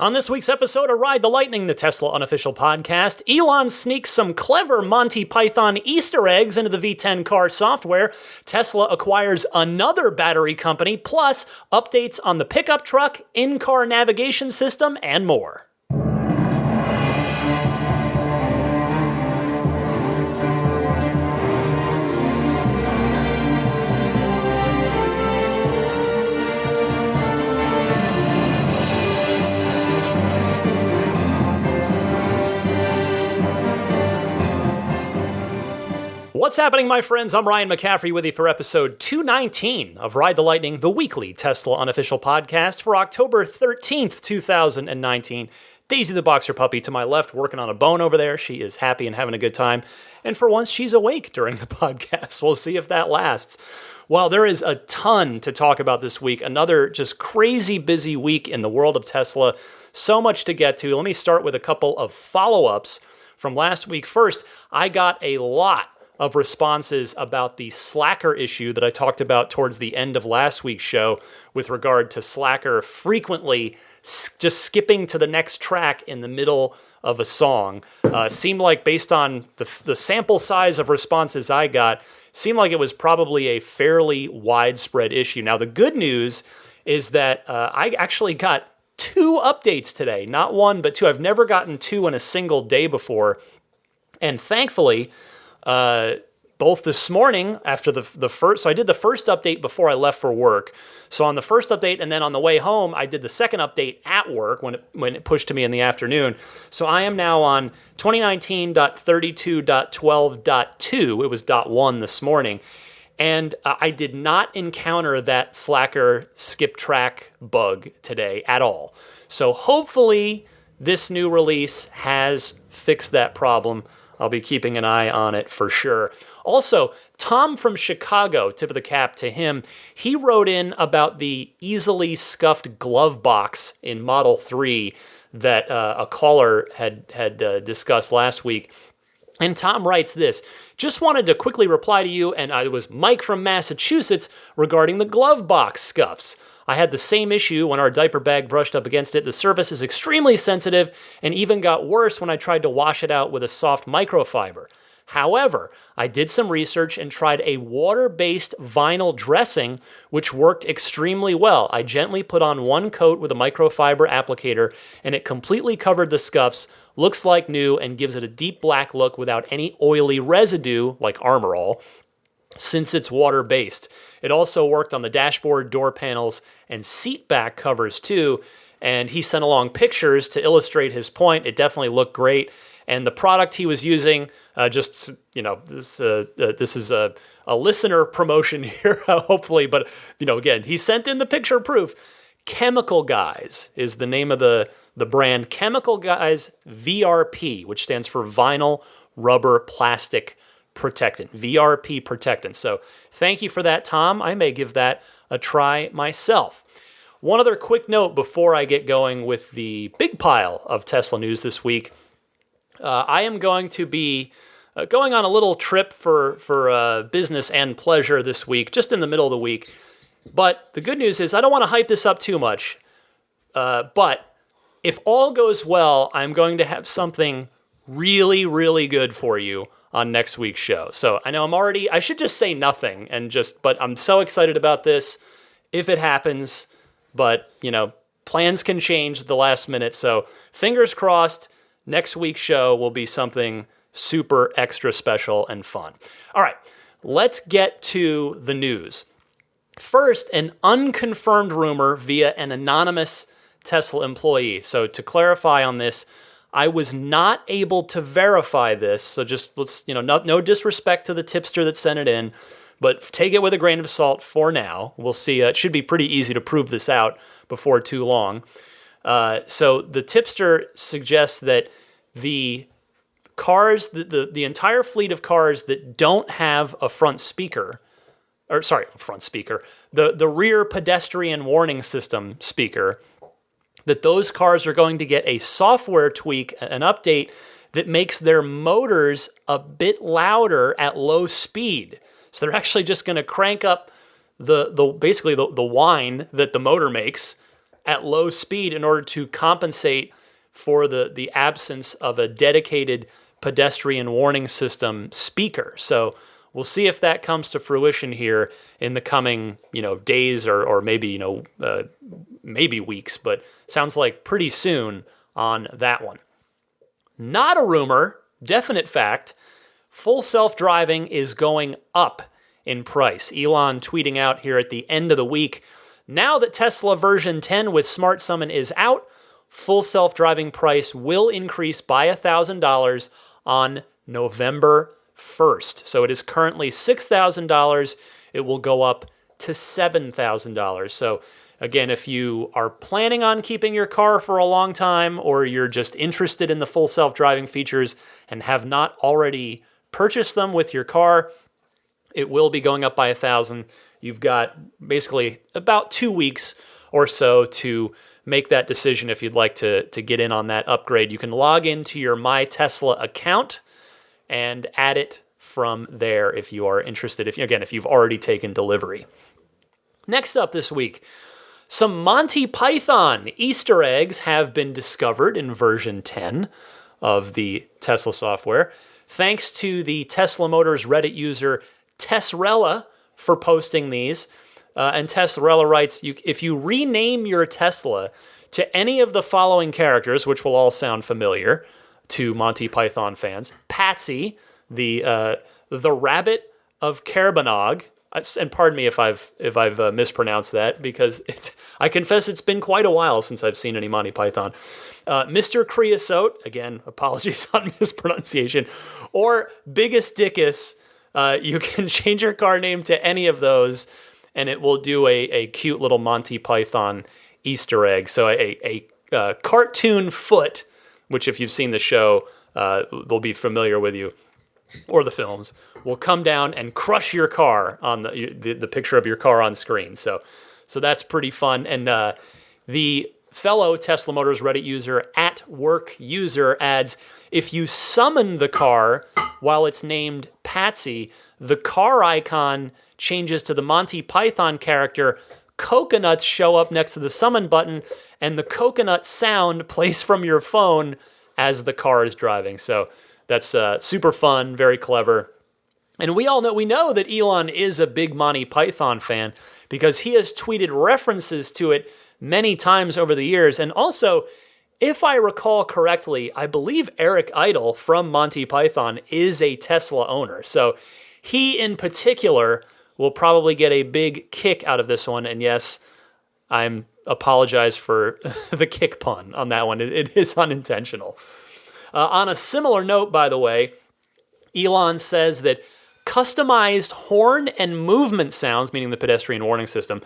On this week's episode of Ride the Lightning, the Tesla unofficial podcast, Elon sneaks some clever Monty Python Easter eggs into the V10 car software, Tesla acquires another battery company, plus updates on the pickup truck, in-car navigation system, and more. What's happening, my friends? I'm Ryan McCaffrey with you for episode 219 of Ride the Lightning, the weekly Tesla unofficial podcast for October 13th, 2019. Daisy the boxer puppy to my left working on a bone over there. She is happy and having a good time. And for once, she's awake during the podcast. We'll see if that lasts. Well, there is a ton to talk about this week. Another just crazy busy week in the world of Tesla. So much to get to. Let me start with a couple of follow-ups from last week. First, I got a lot of responses about the Slacker issue that I talked about towards the end of last week's show with regard to Slacker frequently just skipping to the next track in the middle of a song. Seemed like, based on the sample size of responses I got, seemed like it was probably a fairly widespread issue. Now, the good news is that I actually got 2 updates today. Not 1, but 2. I've never gotten 2 in a single day before. And thankfully, both this morning after the first, so I did the first update before I left for work. So on the first update, and then on the way home, I did the second update at work when it pushed to me in the afternoon. So I am now on 2019.32.12.2. It was .1 this morning. And I did not encounter that Slacker skip track bug today at all. So hopefully this new release has fixed that problem. I'll be keeping an eye on it for sure. Also, Tom from Chicago, tip of the cap to him, he wrote in about the easily scuffed glove box in Model 3 that a caller had discussed last week. And Tom writes this: just wanted to quickly reply to you, and I was Mike from Massachusetts, regarding the glove box scuffs. I had the same issue when our diaper bag brushed up against it. The surface is extremely sensitive and even got worse when I tried to wash it out with a soft microfiber. However, I did some research and tried a water-based vinyl dressing, which worked extremely well. I gently put on 1 coat with a microfiber applicator, and it completely covered the scuffs, looks like new, and gives it a deep black look without any oily residue, like Armor All, since it's water-based. It also worked on the dashboard, door panels, and seat back covers too. And he sent along pictures to illustrate his point. It definitely looked great. And the product he was using, this is a listener promotion here, hopefully. But, again, he sent in the picture proof. Chemical Guys is the name of the brand. Chemical Guys VRP, which stands for Vinyl Rubber Plastic Protectant, VRP protectant. So thank you for that, Tom. I may give that a try myself. One other quick note before I get going with the big pile of Tesla news this week. I am going to be going on a little trip for business and pleasure this week, just in the middle of the week. But the good news is I don't want to hype this up too much. But if all goes well, I'm going to have something really, really good for you on next week's show. So I know I should just say nothing but I'm so excited about this if it happens, but plans can change at the last minute. So fingers crossed, next week's show will be something super extra special and fun. All right, let's get to the news. First, an unconfirmed rumor via an anonymous Tesla employee. So to clarify on this, I was not able to verify this, so just let's, no disrespect to the tipster that sent it in, but take it with a grain of salt for now. We'll see. It should be pretty easy to prove this out before too long. So the tipster suggests that the cars, the entire fleet of cars that don't have a the rear pedestrian warning system speaker, that those cars are going to get a software tweak, an update that makes their motors a bit louder at low speed. So they're actually just going to crank up the whine that the motor makes at low speed in order to compensate for the absence of a dedicated pedestrian warning system speaker. So we'll see if that comes to fruition here in the coming, days or maybe, maybe weeks, but sounds like pretty soon on that one. Not a rumor, definite fact, full self-driving is going up in price. Elon tweeting out here at the end of the week, now that Tesla version 10 with Smart Summon is out, full self-driving price will increase by $1,000 on November 1st. So it is currently $6,000. It will go up to $7,000. So again, if you are planning on keeping your car for a long time, or you're just interested in the full self-driving features and have not already purchased them with your car, it will be going up by $1,000. You've got basically about 2 weeks or so to make that decision if you'd like to get in on that upgrade. You can log into your My Tesla account and add it from there if you are interested, if you've already taken delivery. Next up this week, some Monty Python Easter eggs have been discovered in version 10 of the Tesla software, thanks to the Tesla Motors Reddit user Tessrella for posting these. And Tessrella writes, if you rename your Tesla to any of the following characters, which will all sound familiar to Monty Python fans: Patsy, the rabbit of Kerbanog, and pardon me if I've mispronounced that, because I confess it's been quite a while since I've seen any Monty Python. Mr. Creosote, again, apologies on mispronunciation, or Biggest Dickus. You can change your car name to any of those, and it will do a cute little Monty Python Easter egg. So a cartoon foot, which if you've seen the show, they'll be familiar with you, or the films, will come down and crush your car on the picture of your car on screen. So that's pretty fun. And the fellow Tesla Motors Reddit user @workuser adds, if you summon the car while it's named Patsy, the car icon changes to the Monty Python character. Coconuts show up next to the summon button, and the coconut sound plays from your phone as the car is driving. So that's super fun, very clever. And we know that Elon is a big Monty Python fan because he has tweeted references to it many times over the years. And also, if I recall correctly, I believe Eric Idle from Monty Python is a Tesla owner. So he in particular will probably get a big kick out of this one. And yes, I apologize for the kick pun on that one. It is unintentional. On a similar note, by the way, Elon says that customized horn and movement sounds, meaning the pedestrian warning system,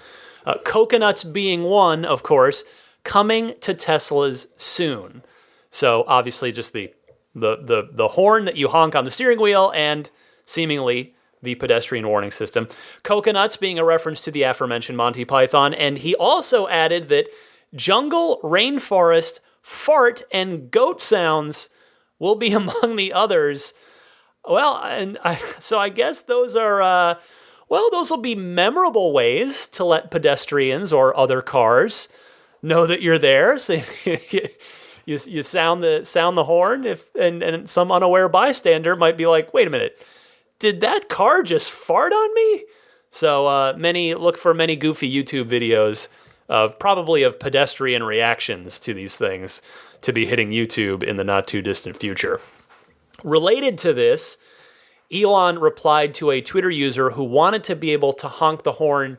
coconuts being one, of course, coming to Teslas soon. So obviously just the horn that you honk on the steering wheel and seemingly the pedestrian warning system. Coconuts being a reference to the aforementioned Monty Python. And he also added that jungle, rainforest, fart, and goat sounds will be among the others. Well, so I guess those are, those will be memorable ways to let pedestrians or other cars know that you're there. So you sound the horn, and some unaware bystander might be like, wait a minute, did that car just fart on me? So look for many goofy YouTube videos of pedestrian reactions to these things to be hitting YouTube in the not too distant future. Related to this, Elon replied to a Twitter user who wanted to be able to honk the horn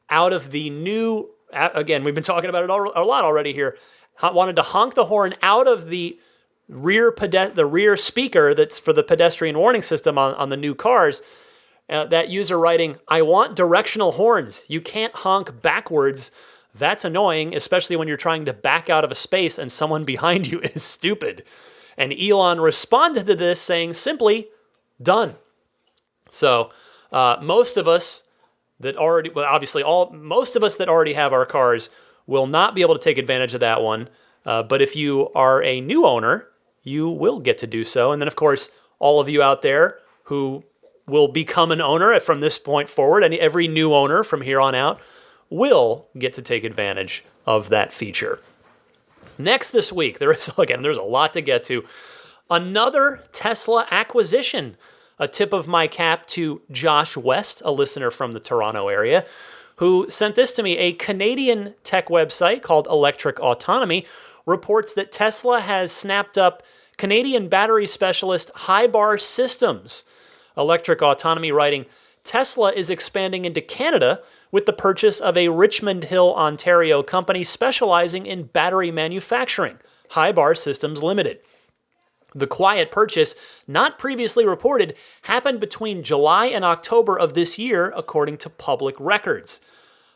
out of the new, again, we've been talking about it a lot already here, wanted to honk the horn out of the rear speaker that's for the pedestrian warning system on the new cars. That user writing, I want directional horns. You can't honk backwards. That's annoying, especially when you're trying to back out of a space and someone behind you is stupid. And Elon responded to this saying simply, done. So most of us that already have our cars will not be able to take advantage of that one. But if you are a new owner, you will get to do so. And then, of course, all of you out there who will become an owner from this point forward, and every new owner from here on out will get to take advantage of that feature. Next this week, there's a lot to get to. Another Tesla acquisition. A tip of my cap to Josh West, a listener from the Toronto area, who sent this to me. A Canadian tech website called Electric Autonomy reports that Tesla has snapped up Canadian battery specialist Hybar Systems. Electric Autonomy writing, Tesla is expanding into Canada with the purchase of a Richmond Hill, Ontario company specializing in battery manufacturing, Hybar Systems Limited. The quiet purchase, not previously reported, happened between July and October of this year, according to public records.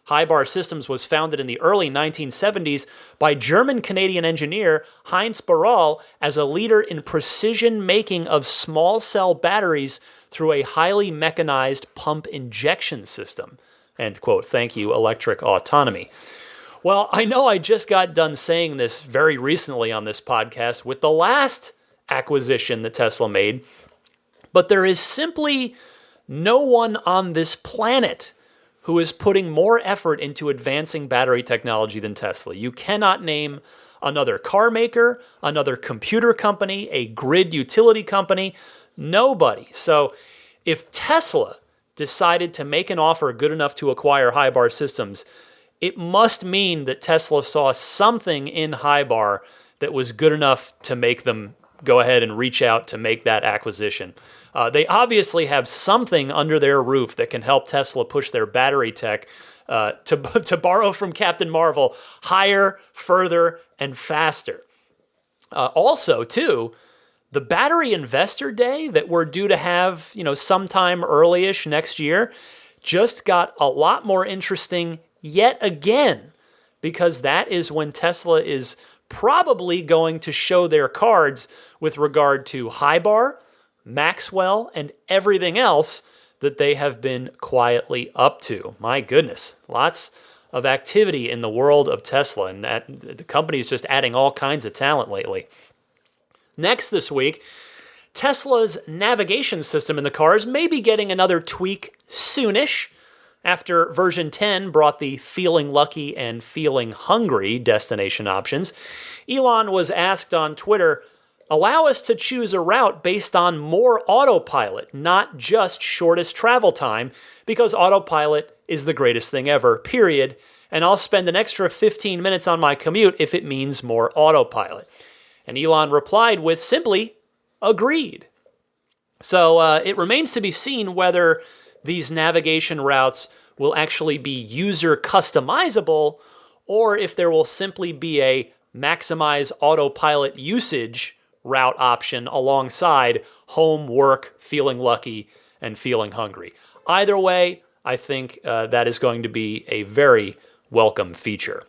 Hybar Systems was founded in the early 1970s by German-Canadian engineer Heinz Barral as a leader in precision making of small-cell batteries through a highly mechanized pump injection system. End quote. Thank you, Electric Autonomy. Well, I know I just got done saying this very recently on this podcast with the last acquisition that Tesla made, but there is simply no one on this planet who is putting more effort into advancing battery technology than Tesla. You cannot name another car maker, another computer company, a grid utility company, nobody. So if Tesla decided to make an offer good enough to acquire Hybar Systems, it must mean that Tesla saw something in Hybar that was good enough to make them go ahead and reach out to make that acquisition. They obviously have something under their roof that can help Tesla push their battery tech, to borrow from Captain Marvel, higher, further, and faster. Also, too, the Battery Investor Day that we're due to have, sometime early-ish next year, just got a lot more interesting yet again, because that is when Tesla is probably going to show their cards with regard to Hybar, Maxwell, and everything else that they have been quietly up to. My goodness, lots of activity in the world of Tesla, and the company's just adding all kinds of talent lately. Next this week, Tesla's navigation system in the cars may be getting another tweak soonish, after version 10 brought the feeling lucky and feeling hungry destination options. Elon was asked on Twitter, allow us to choose a route based on more autopilot, not just shortest travel time, because autopilot is the greatest thing ever, period, and I'll spend an extra 15 minutes on my commute if it means more autopilot. And Elon replied with simply, agreed. So it remains to be seen whether these navigation routes will actually be user customizable, or if there will simply be a maximize autopilot usage route option alongside home, work, feeling lucky, and feeling hungry. Either way, I think that is going to be a very welcome feature.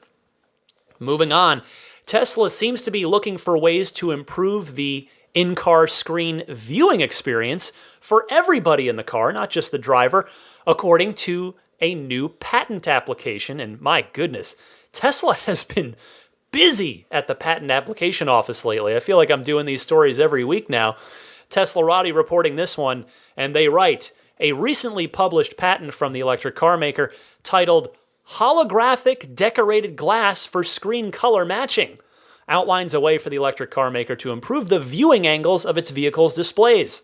Moving on, Tesla seems to be looking for ways to improve the in-car screen viewing experience for everybody in the car, not just the driver, according to a new patent application. And my goodness, Tesla has been busy at the patent application office lately. I feel like I'm doing these stories every week now. Teslarati reporting this one, and they write, a recently published patent from the electric car maker titled Holographic Decorated Glass for Screen Color Matching outlines a way for the electric car maker to improve the viewing angles of its vehicle's displays.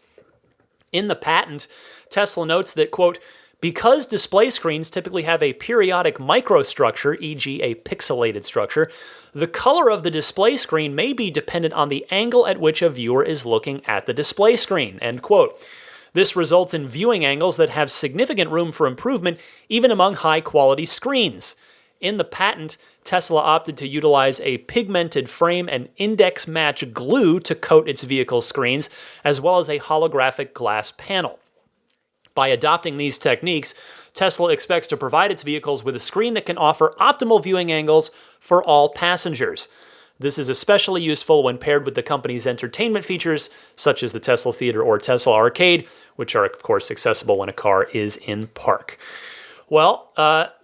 In the patent, Tesla notes that, quote, because display screens typically have a periodic microstructure, e.g. a pixelated structure, the color of the display screen may be dependent on the angle at which a viewer is looking at the display screen, end quote. This results in viewing angles that have significant room for improvement even among high-quality screens. In the patent, Tesla opted to utilize a pigmented frame and index match glue to coat its vehicle screens, as well as a holographic glass panel. By adopting these techniques, Tesla expects to provide its vehicles with a screen that can offer optimal viewing angles for all passengers. This is especially useful when paired with the company's entertainment features, such as the Tesla Theater or Tesla Arcade, which are, of course, accessible when a car is in park. Well,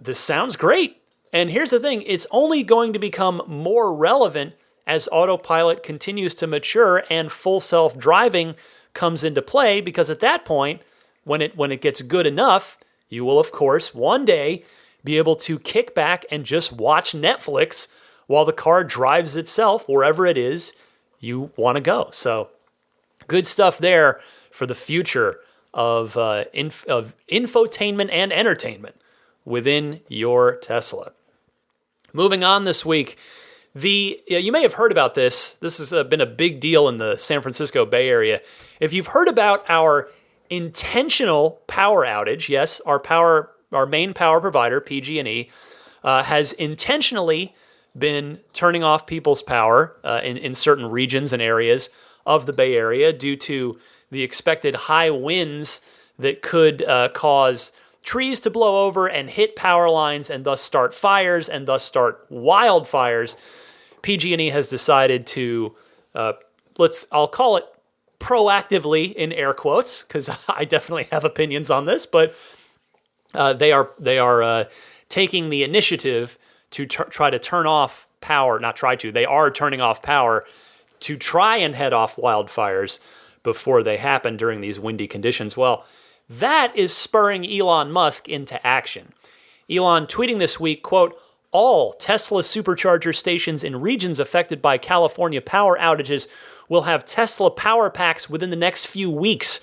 this sounds great. And here's the thing, it's only going to become more relevant as autopilot continues to mature and full self-driving comes into play, because at that point, when it gets good enough, you will, of course, one day be able to kick back and just watch Netflix while the car drives itself wherever it is you want to go. So good stuff there for the future of infotainment and entertainment within your Tesla. Moving on this week, you may have heard about this. This has been a big deal in the San Francisco Bay Area. If you've heard about our intentional power outage, yes, our main power provider, PG&E, has intentionally been turning off people's power in certain regions and areas of the Bay Area due to the expected high winds that could cause trees to blow over and hit power lines and thus start fires and thus start wildfires. PG&E has decided to, I'll call it proactively in air quotes, because I definitely have opinions on this, but they are taking the initiative to try to turn off power, they are turning off power to try and head off wildfires before they happen during these windy conditions. Well, that is spurring Elon Musk into action. Elon tweeting this week, quote, "All Tesla Supercharger stations in regions affected by California power outages will have Tesla power packs within the next few weeks,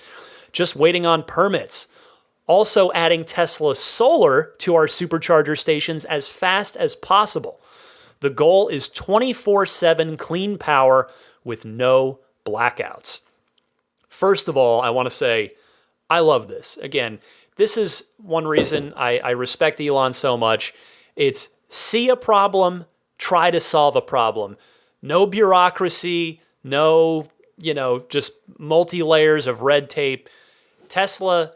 just waiting on permits. Also adding Tesla solar to our Supercharger stations as fast as possible. The goal is 24/7 clean power with no blackouts." First of all, I want to say, I love this. Again, this is one reason I respect Elon so much. It's see a problem, try to solve a problem. No bureaucracy, no, just multi-layers of red tape. Tesla,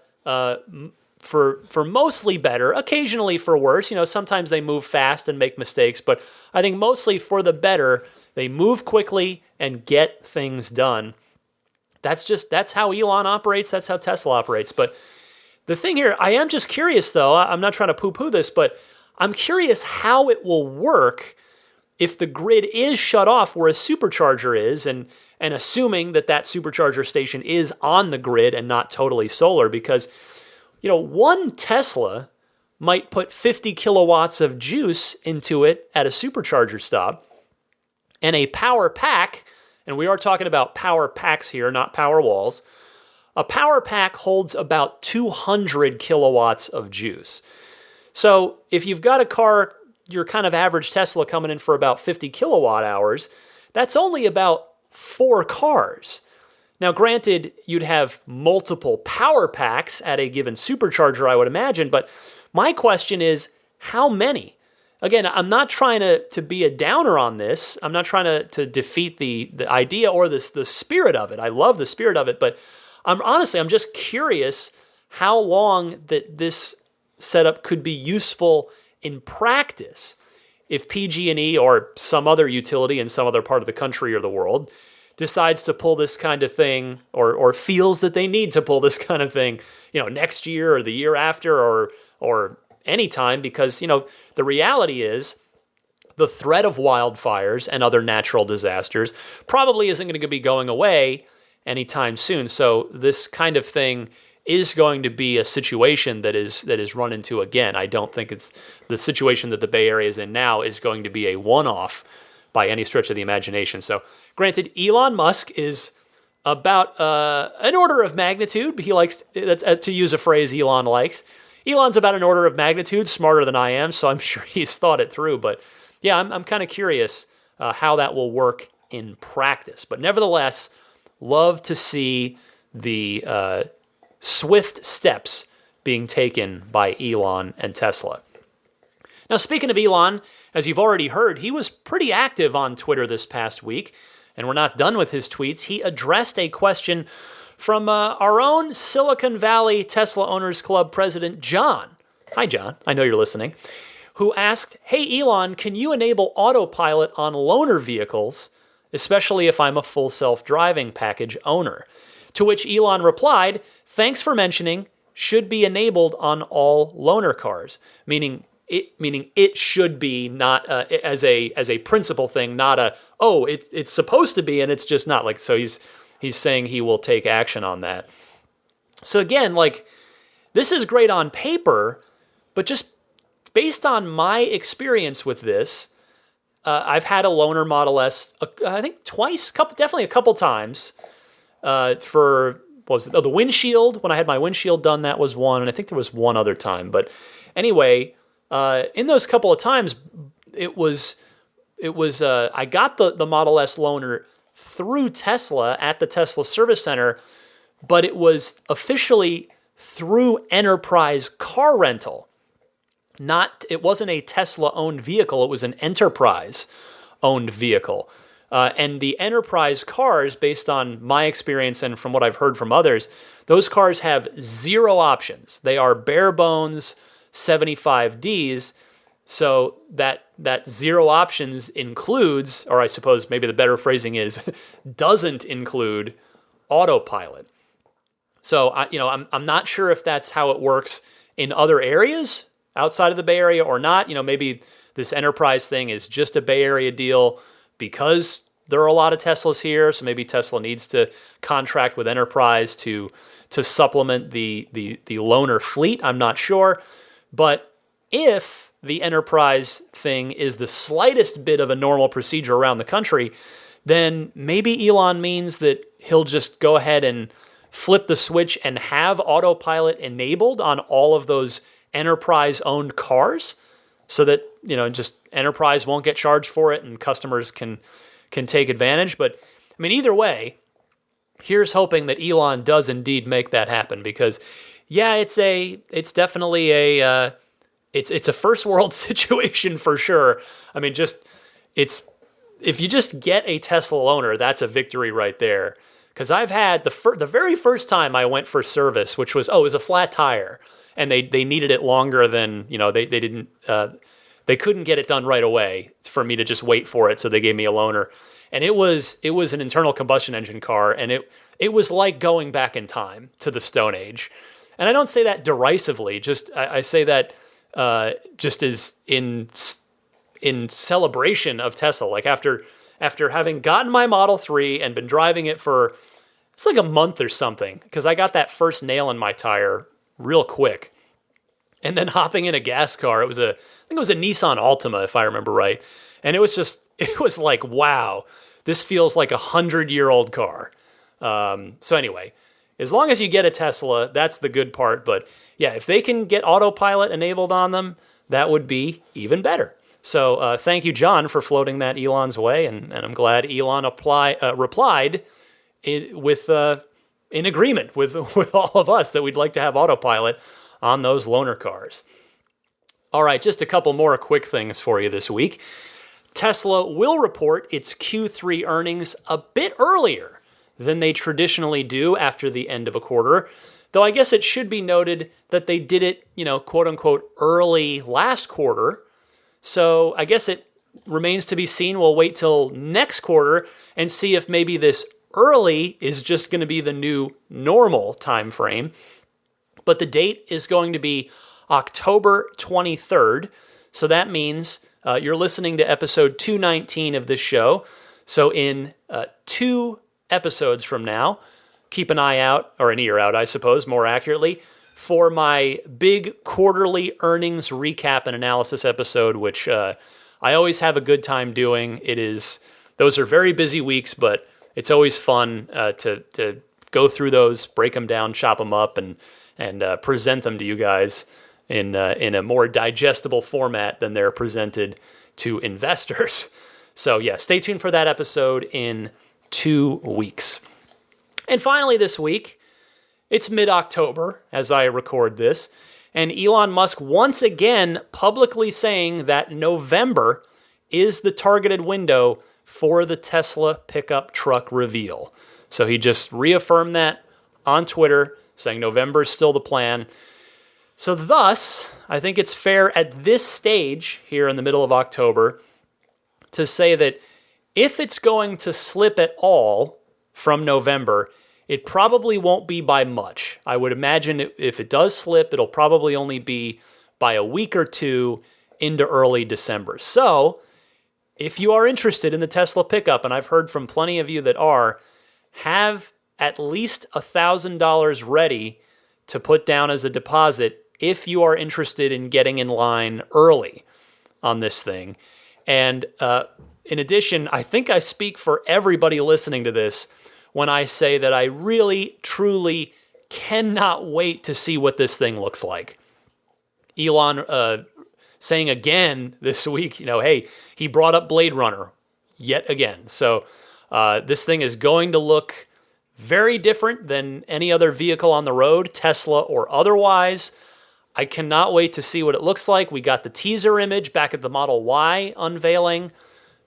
for mostly better, occasionally for worse. Sometimes they move fast and make mistakes, but I think mostly for the better, they move quickly and get things done. That's how Elon operates. That's how Tesla operates. But the thing here, I am just curious though, I'm not trying to poo-poo this, but I'm curious how it will work if the grid is shut off where a supercharger is, and assuming that supercharger station is on the grid and not totally solar, because, one Tesla might put 50 kilowatts of juice into it at a supercharger stop, and a power pack, and we are talking about power packs here, not power walls, a power pack holds about 200 kilowatts of juice. So if you've got a car, your kind of average Tesla coming in for about 50 kilowatt hours, that's only about 4 cars. Now, granted, you'd have multiple power packs at a given supercharger, I would imagine, but my question is, how many? Again, I'm not trying to be a downer on this. I'm not trying to defeat the idea or the spirit of it. I love the spirit of it, but I'm just curious how long that this setup could be useful in practice if PG&E or some other utility in some other part of the country or the world decides to pull this kind of thing or feels that they need to pull this kind of thing, next year or the year after or anytime, because, the reality is the threat of wildfires and other natural disasters probably isn't going to be going away anytime soon. So this kind of thing is going to be a situation that is run into again. I don't think it's the situation that the Bay Area is in now is going to be a one-off by any stretch of the imagination. So granted, Elon Musk is about an order of magnitude. He likes, to use a phrase Elon likes. Elon's about an order of magnitude smarter than I am, so I'm sure he's thought it through. But yeah, I'm kind of curious how that will work in practice. But nevertheless, love to see the swift steps being taken by Elon and Tesla. Now, speaking of Elon, as you've already heard, he was pretty active on Twitter this past week, and we're not done with his tweets. He addressed a question from our own Silicon Valley Tesla Owners Club president, John. Hi, John. I know you're listening. Who asked, "Hey, Elon, can you enable Autopilot on loaner vehicles, especially if I'm a full self-driving package owner?" To which Elon replied, "Thanks for mentioning, should be enabled on all loaner cars," meaning it should be, not as a principal thing, not it's supposed to be and it's just not. So he's saying he will take action on that. So again, this is great on paper, but just based on my experience with this, I've had a loaner Model S, I think twice, definitely a couple times. For what was it? Oh, the windshield. When I had my windshield done, that was one, and I think there was one other time. But anyway, in those couple of times, it was I got the Model S loaner through Tesla at the Tesla Service Center, but it was officially through Enterprise Car Rental. It wasn't a Tesla-owned vehicle. It was an Enterprise-owned vehicle. And the Enterprise cars, based on my experience and from what I've heard from others, those cars have zero options. They are bare bones 75Ds. So that zero options includes, or I suppose maybe the better phrasing is, doesn't include Autopilot. So I'm not sure if that's how it works in other areas outside of the Bay Area or not. Maybe this Enterprise thing is just a Bay Area deal because there are a lot of Teslas here, so maybe Tesla needs to contract with Enterprise to supplement the loaner fleet. I'm not sure. But if the Enterprise thing is the slightest bit of a normal procedure around the country, then maybe Elon means that he'll just go ahead and flip the switch and have Autopilot enabled on all of those Enterprise-owned cars so that, just Enterprise won't get charged for it and customers can take advantage. But I mean, either way, here's hoping that Elon does indeed make that happen, because yeah, it's definitely a first world situation for sure. I mean, if you just get a Tesla loaner, that's a victory right there. Because I've had the very first time I went for service, which was, it was a flat tire, and they needed it longer than, they couldn't get it done right away for me to just wait for it, so they gave me a loaner. And it was an internal combustion engine car, and it was like going back in time to the Stone Age. And I don't say that derisively, I say that just as in celebration of Tesla. Like after having gotten my Model 3 and been driving it for, it's like a month or something, because I got that first nail in my tire real quick. And then hopping in a gas car, I think it was a Nissan Altima, if I remember right. And it was like, wow, this feels like 100-year-old car. So anyway, as long as you get a Tesla, that's the good part. But yeah, if they can get Autopilot enabled on them, that would be even better. So thank you, John, for floating that Elon's way. And I'm glad Elon replied in agreement with all of us that we'd like to have Autopilot on those loaner cars. All right, just a couple more quick things for you this week. Tesla will report its Q3 earnings a bit earlier than they traditionally do after the end of a quarter, though I guess it should be noted that they did it, quote unquote, early last quarter. So I guess it remains to be seen. We'll wait till next quarter and see if maybe this early is just going to be the new normal time frame. But the date is going to be October 23rd. So that means you're listening to episode 219 of this show. So in 2 episodes from now, keep an eye out, or an ear out, I suppose, more accurately, for my big quarterly earnings recap and analysis episode, which I always have a good time doing. Those are very busy weeks, but it's always fun to go through those, break them down, chop them up, and present them to you guys in a more digestible format than they're presented to investors. So yeah, stay tuned for that episode in 2 weeks. And finally this week, it's mid-October as I record this, and Elon Musk once again publicly saying that November is the targeted window for the Tesla pickup truck reveal. So he just reaffirmed that on Twitter, saying November is still the plan. So thus, I think it's fair at this stage here in the middle of October to say that if it's going to slip at all from November, it probably won't be by much. I would imagine if it does slip, it'll probably only be by a week or two into early December. So if you are interested in the Tesla pickup, and I've heard from plenty of you that are, have at least $1,000 ready to put down as a deposit if you are interested in getting in line early on this thing. And in addition, I think I speak for everybody listening to this when I say that I really, truly cannot wait to see what this thing looks like. Elon saying again this week, hey, he brought up Blade Runner yet again. So this thing is going to look very different than any other vehicle on the road, Tesla or otherwise. I cannot wait to see what it looks like. We got the teaser image back at the Model Y unveiling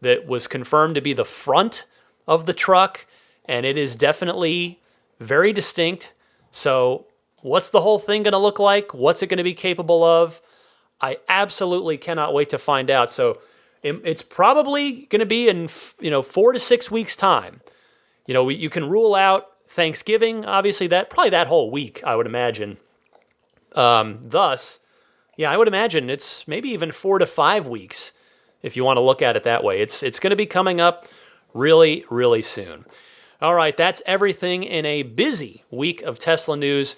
that was confirmed to be the front of the truck, and it is definitely very distinct. So what's the whole thing going to look like? What's it going to be capable of? I absolutely cannot wait to find out. So it's probably going to be in 4 to 6 weeks' time. You can rule out Thanksgiving, obviously probably that whole week, I would imagine. Thus, I would imagine it's maybe even 4 to 5 weeks if you want to look at it that way. It's going to be coming up really, really soon. All right, that's everything in a busy week of Tesla news.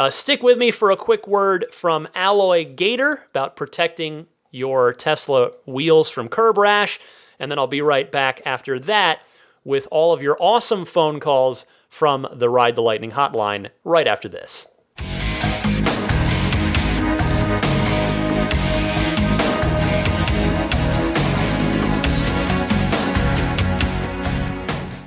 Stick with me for a quick word from Alloy Gator about protecting your Tesla wheels from curb rash, and then I'll be right back after that with all of your awesome phone calls from the Ride the Lightning hotline right after this.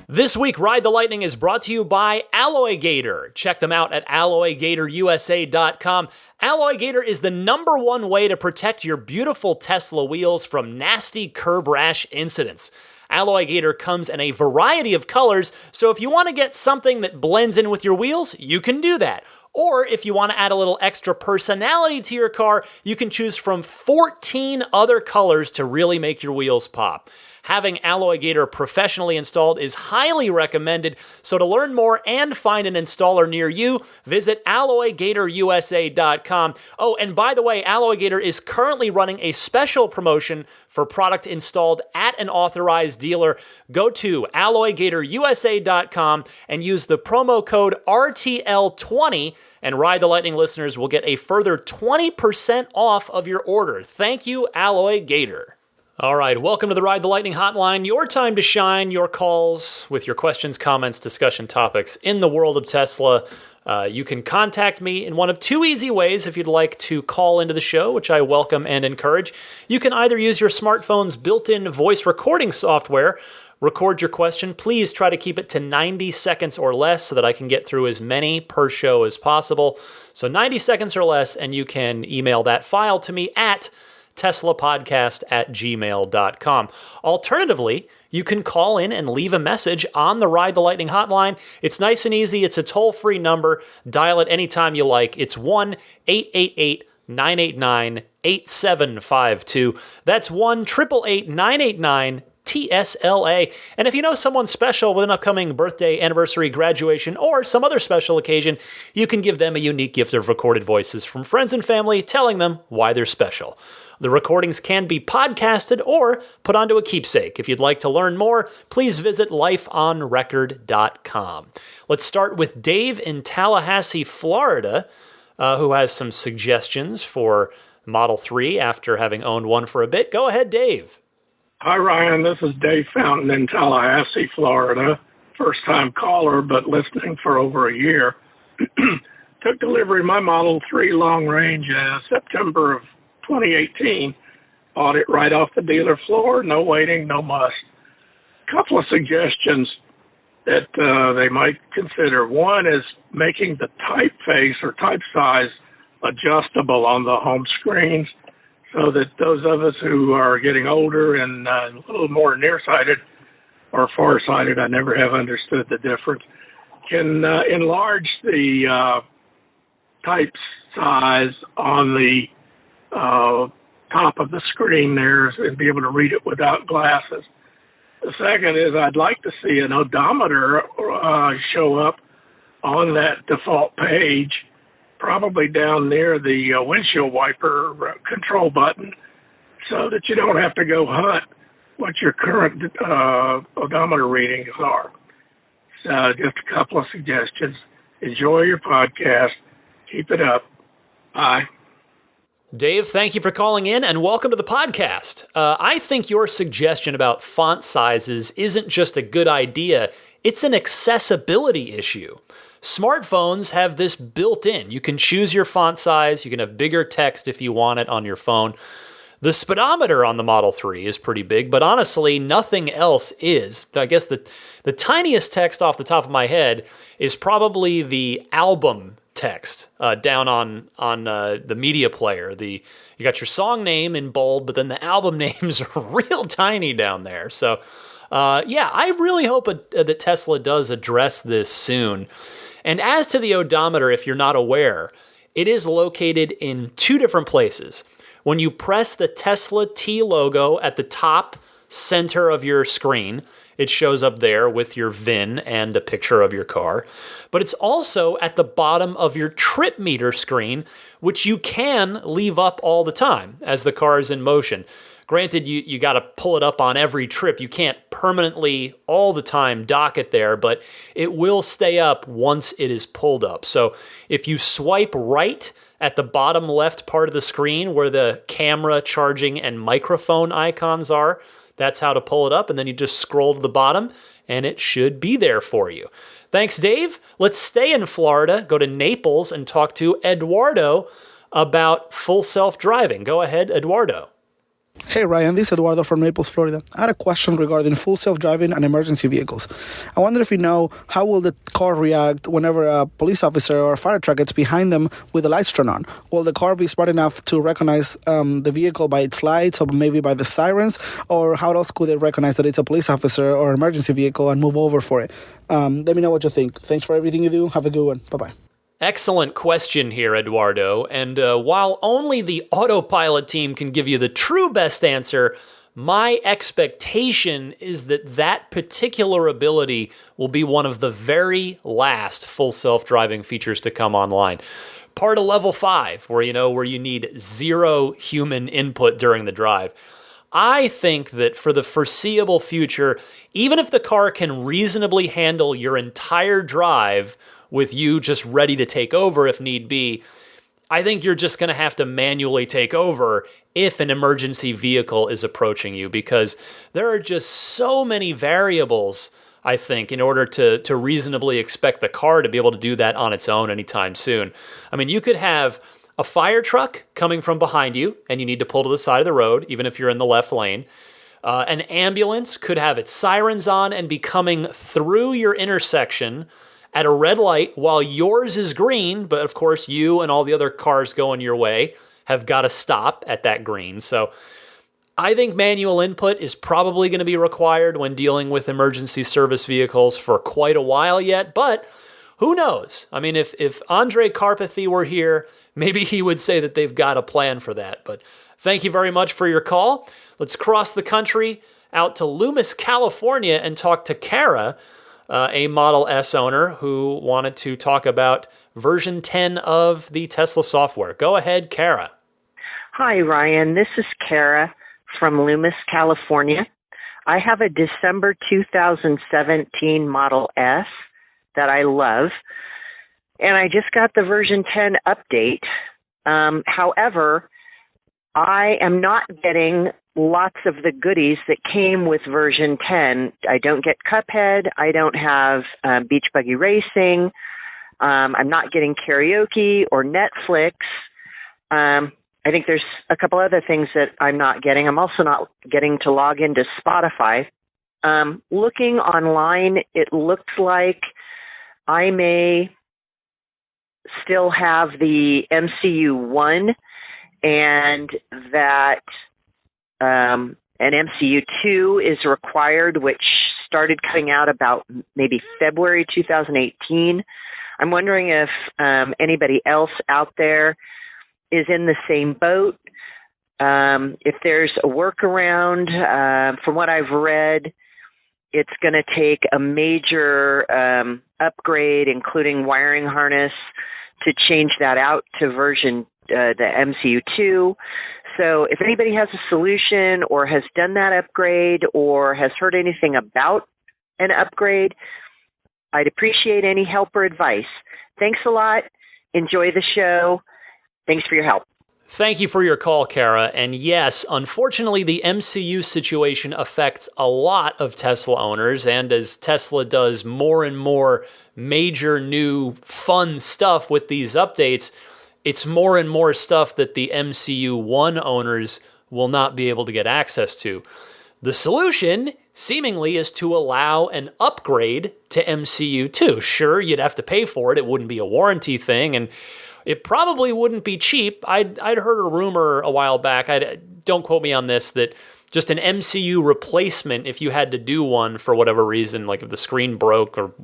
This week, Ride the Lightning is brought to you by Alloy Gator. Check them out at alloygatorusa.com. Alloy Gator is the #1 way to protect your beautiful Tesla wheels from nasty curb rash incidents. Alloy Gator comes in a variety of colors, so if you want to get something that blends in with your wheels, you can do that. Or if you want to add a little extra personality to your car, you can choose from 14 other colors to really make your wheels pop. Having Alloy Gator professionally installed is highly recommended, so to learn more and find an installer near you, visit alloygatorusa.com. Oh, and by the way, Alloy Gator is currently running a special promotion for product installed at an authorized dealer. Go to alloygatorusa.com and use the promo code RTL20, and Ride the Lightning listeners will get a further 20% off of your order. Thank you, Alloy Gator. All right, welcome to the Ride the Lightning hotline, your time to shine, your calls with your questions, comments, discussion topics in the world of Tesla. You can contact me in one of two easy ways if you'd like to call into the show, which I welcome and encourage. You can either use your smartphone's built-in voice recording software, record your question. Please try to keep it to 90 seconds or less so that I can get through as many per show as possible. So 90 seconds or less, and you can email that file to me at teslapodcast@gmail.com. Alternatively, you can call in and leave a message on the Ride the Lightning hotline. It's nice and easy. It's a toll-free number. Dial it anytime you like. It's 1-888-989-8752. That's 1-888-989-TSLA. And if you know someone special with an upcoming birthday, anniversary, graduation, or some other special occasion, you can give them a unique gift of recorded voices from friends and family telling them why they're special. The recordings can be podcasted or put onto a keepsake. If you'd like to learn more, please visit lifeonrecord.com. Let's start with Dave in Tallahassee, Florida, who has some suggestions for Model 3 after having owned one for a bit. Go ahead, Dave. Hi, Ryan. This is Dave Fountain in Tallahassee, Florida. First-time caller, but listening for over a year. Took delivery of my Model 3 long range September of 2018. Bought it right off the dealer floor. No waiting, no muss. Couple of suggestions that they might consider. One is making the typeface or type size adjustable on the home screens, so that those of us who are getting older and a little more nearsighted or farsighted, I never have understood the difference, can enlarge the type size on the top of the screen there and be able to read it without glasses. The second is I'd like to see an odometer show up on that default page, probably down near the windshield wiper control button, so that you don't have to go hunt what your current odometer readings are. So just a couple of suggestions. Enjoy your podcast. Keep it up. Bye. Dave, thank you for calling in and welcome to the podcast. I think your suggestion about font sizes isn't just a good idea, it's an accessibility issue. Smartphones have this built in. You can choose your font size, you can have bigger text if you want it on your phone. The speedometer on the Model 3 is pretty big, but honestly, nothing else is. I guess the tiniest text off the top of my head is probably the album text down on the media player. You got your song name in bold, but then the album names are real tiny down there. So I really hope that Tesla does address this soon. And as to the odometer, if you're not aware, it is located in two different places. When you press the Tesla T logo at the top center of your screen, it shows up there with your VIN and a picture of your car. But it's also at the bottom of your trip meter screen, which you can leave up all the time as the car is in motion. Granted, you got to pull it up on every trip. You can't permanently all the time dock it there, but it will stay up once it is pulled up. So if you swipe right at the bottom left part of the screen where the camera, charging, and microphone icons are, that's how to pull it up, and then you just scroll to the bottom, and it should be there for you. Thanks, Dave. Let's stay in Florida, go to Naples, and talk to Eduardo about full self-driving. Go ahead, Eduardo. Hey Ryan, this is Eduardo from Naples, Florida. I had a question regarding full self-driving and emergency vehicles. I wonder if you know how will the car react whenever a police officer or a fire truck gets behind them with the lights turned on? Will the car be smart enough to recognize the vehicle by its lights or maybe by the sirens? Or how else could it recognize that it's a police officer or emergency vehicle and move over for it? Let me know what you think. Thanks for everything you do. Have a good one. Bye-bye. Excellent question here, Eduardo. And while only the Autopilot team can give you the true best answer, my expectation is that particular ability will be one of the very last full self-driving features to come online. Part of level 5, where you need zero human input during the drive. I think that for the foreseeable future, even if the car can reasonably handle your entire drive with you just ready to take over if need be, I think you're just going to have to manually take over if an emergency vehicle is approaching you, because there are just so many variables, I think, in order to reasonably expect the car to be able to do that on its own anytime soon. I mean, you could have a fire truck coming from behind you, and you need to pull to the side of the road, even if you're in the left lane. An ambulance could have its sirens on and be coming through your intersection at a red light while yours is green, but of course you and all the other cars going your way have got to stop at that green. So I think manual input is probably going to be required when dealing with emergency service vehicles for quite a while yet, but who knows? I mean, if Andre Carpathy were here, maybe he would say that they've got a plan for that. But thank you very much for your call. Let's cross the country out to Loomis, California, and talk to Kara, a Model S owner who wanted to talk about version 10 of the Tesla software. Go ahead, Kara. Hi, Ryan. This is Kara from Loomis, California. I have a December 2017 Model S that I love, and I just got the version 10 update. However, I am not getting lots of the goodies that came with version 10. I don't get Cuphead. I don't have Beach Buggy Racing. I'm not getting karaoke or Netflix. I think there's a couple other things that I'm not getting. I'm also not getting to log into Spotify. Looking online, it looks like I may still have the MCU1 and that an MCU2 is required, which started coming out about maybe February 2018. I'm wondering if anybody else out there is in the same boat. If there's a workaround, from what I've read, it's going to take a major upgrade, including wiring harness, to change that out to version the MCU2. So if anybody has a solution or has done that upgrade or has heard anything about an upgrade, I'd appreciate any help or advice. Thanks a lot. Enjoy the show. Thanks for your help. Thank you for your call, Kara. And yes, unfortunately, the MCU situation affects a lot of Tesla owners. And as Tesla does more and more major new fun stuff with these updates, it's more and more stuff that the MCU 1 owners will not be able to get access to. The solution, seemingly, is to allow an upgrade to MCU 2. Sure, you'd have to pay for it. It wouldn't be a warranty thing, and it probably wouldn't be cheap. I'd heard a rumor a while back, don't quote me on this, that just an MCU replacement, if you had to do one for whatever reason, like if the screen broke or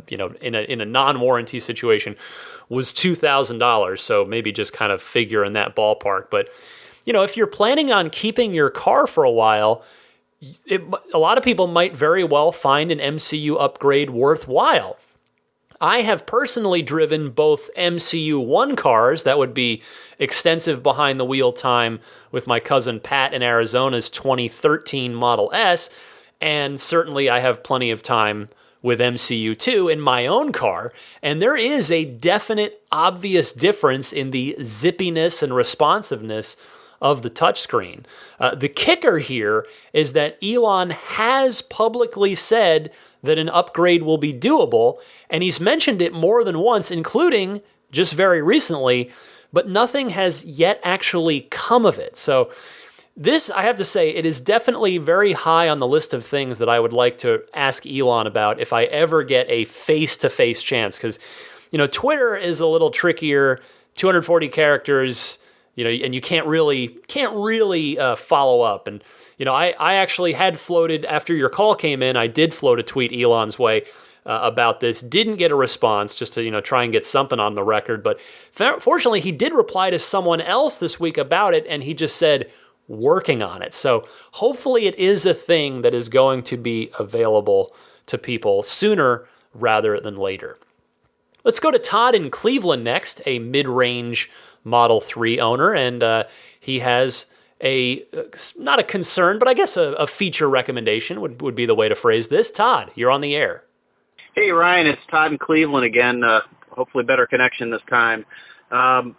in a non-warranty situation, was $2,000. So maybe just kind of figure in that ballpark. But if you're planning on keeping your car for a while, a lot of people might very well find an MCU upgrade worthwhile. I have personally driven both MCU 1 cars, that would be extensive behind the wheel time with my cousin Pat in Arizona's 2013 Model S, and certainly I have plenty of time with MCU 2 in my own car, and there is a definite, obvious difference in the zippiness and responsiveness of the touchscreen. The kicker here is that Elon has publicly said that an upgrade will be doable, and he's mentioned it more than once, including just very recently, but nothing has yet actually come of it. So this, I have to say, it is definitely very high on the list of things that I would like to ask Elon about if I ever get a face-to-face chance, because Twitter is a little trickier, 240 characters, and you can't really follow up. And I actually had floated, after your call came in, I did float a tweet Elon's way about this. Didn't get a response, just to try and get something on the record. But fortunately, he did reply to someone else this week about it, and he just said working on it. So hopefully, it is a thing that is going to be available to people sooner rather than later. Let's go to Todd in Cleveland next, a mid-range Model 3 owner, and he has not a concern, but I guess a feature recommendation would be the way to phrase this. Todd, you're on the air. Hey, Ryan, it's Todd in Cleveland again. Hopefully better connection this time. I'm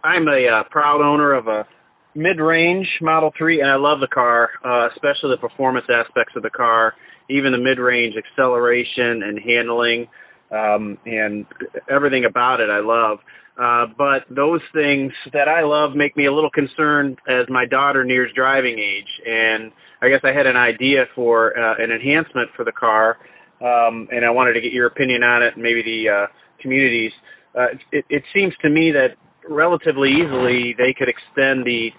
a proud owner of a mid-range Model 3, and I love the car, especially the performance aspects of the car, even the mid-range acceleration and handling, and everything about it I love. But those things that I love make me a little concerned as my daughter nears driving age. And I guess I had an idea for an enhancement for the car, and I wanted to get your opinion on it and maybe the community's. It seems to me that relatively easily they could extend the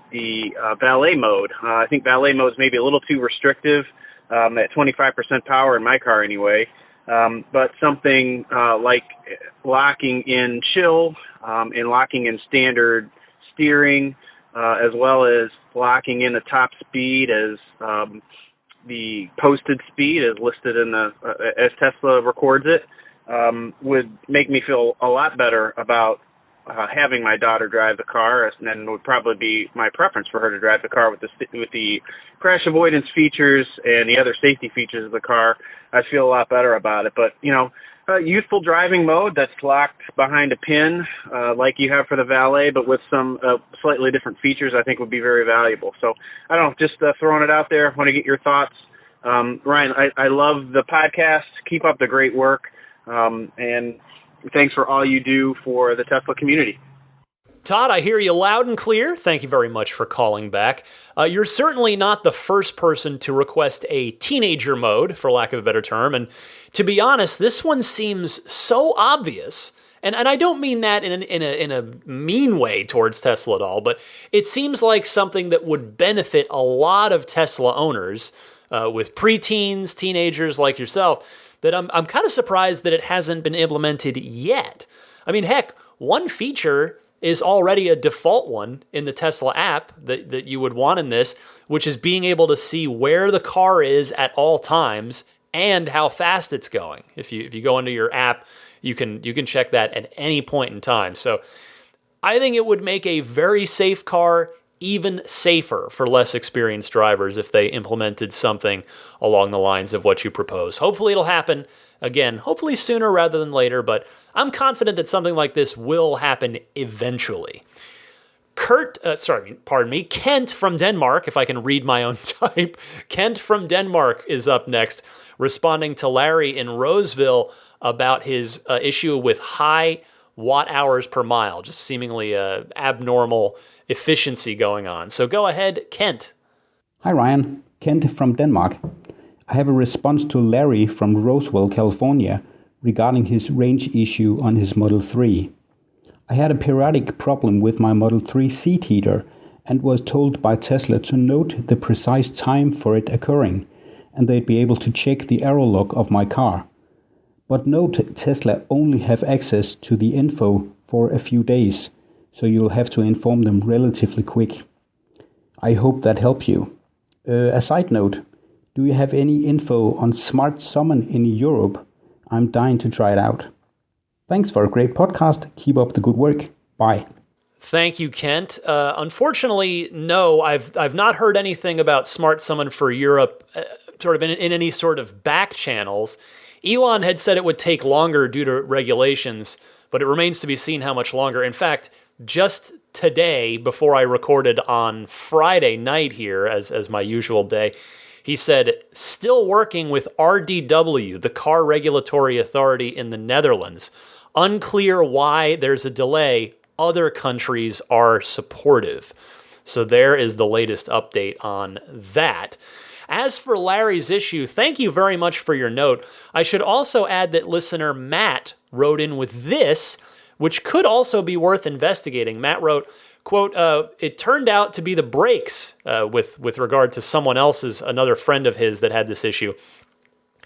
valet mode. I think valet mode is maybe a little too restrictive at 25% power in my car anyway. But something like locking in chill and locking in standard steering, as well as locking in the top speed as the posted speed as listed in as Tesla records it, would make me feel a lot better about having my daughter drive the car, and would probably be my preference for her to drive the car with the crash avoidance features and the other safety features of the car. I feel a lot better about it. But youthful driving mode that's locked behind a pin, like you have for the valet, but with some slightly different features, I think would be very valuable. So I don't know, just throwing it out there. Want to get your thoughts, Ryan? I love the podcast. Keep up the great work, and thanks for all you do for the Tesla community. Todd, I hear you loud and clear. Thank you very much for calling back. You're certainly not the first person to request a teenager mode, for lack of a better term. And to be honest, this one seems so obvious. And I don't mean that in a mean way towards Tesla at all, but it seems like something that would benefit a lot of Tesla owners with preteens, teenagers like yourself, that I'm kind of surprised that it hasn't been implemented yet. I mean, heck, one feature is already a default one in the Tesla app that you would want in this, which is being able to see where the car is at all times and how fast it's going. If you go into your app, you can check that at any point in time. So I think it would make a very safe car even safer for less experienced drivers if they implemented something along the lines of what you propose. Hopefully it'll happen. Again, hopefully sooner rather than later, but I'm confident that something like this will happen eventually. Kent from Denmark, if I can read my own type. Kent from Denmark is up next, responding to Larry in Roseville about his issue with high watt hours per mile, just seemingly abnormal efficiency going on. So go ahead, Kent. Hi, Ryan. Kent from Denmark. I have a response to Larry from Roseville, California, regarding his range issue on his Model 3. I had a periodic problem with my Model 3 seat heater and was told by Tesla to note the precise time for it occurring, and they'd be able to check the error log of my car. But note, Tesla only have access to the info for a few days, so you'll have to inform them relatively quick. I hope that helps you. A side note, do you have any info on Smart Summon in Europe? I'm dying to try it out. Thanks for a great podcast. Keep up the good work. Bye. Thank you, Kent. Unfortunately, no, I've not heard anything about Smart Summon for Europe sort of in any sort of back channels. Elon had said it would take longer due to regulations, but it remains to be seen how much longer. In fact, just today, before I recorded on Friday night here, as my usual day, he said, still working with RDW, the Car Regulatory Authority in the Netherlands. Unclear why there's a delay. Other countries are supportive. So there is the latest update on that. As for Larry's issue, thank you very much for your note. I should also add that listener Matt wrote in with this, which could also be worth investigating. Matt wrote, quote, it turned out to be the brakes with regard to someone else's, another friend of his that had this issue.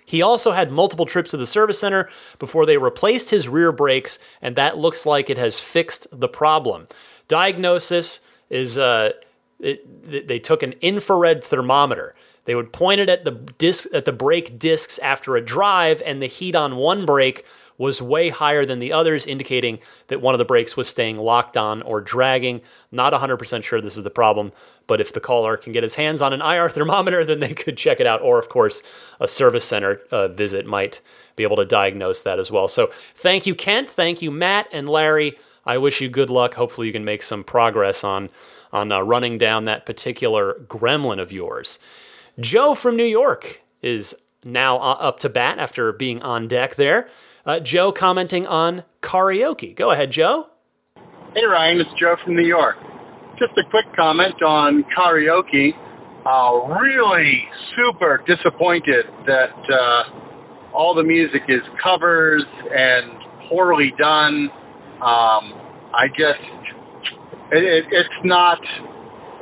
He also had multiple trips to the service center before they replaced his rear brakes, and that looks like it has fixed the problem. Diagnosis is they took an infrared thermometer. They would point it at the brake discs after a drive, and the heat on one brake was way higher than the others, indicating that one of the brakes was staying locked on or dragging. Not 100% sure this is the problem, but if the caller can get his hands on an IR thermometer, then they could check it out. Or, of course, a service center visit might be able to diagnose that as well. So thank you, Kent. Thank you, Matt and Larry. I wish you good luck. Hopefully you can make some progress on running down that particular gremlin of yours. Joe from New York is now up to bat after being on deck there. Joe commenting on karaoke. Go ahead, Joe. Hey, Ryan. It's Joe from New York. Just a quick comment on karaoke. Really super disappointed that all the music is covers and poorly done.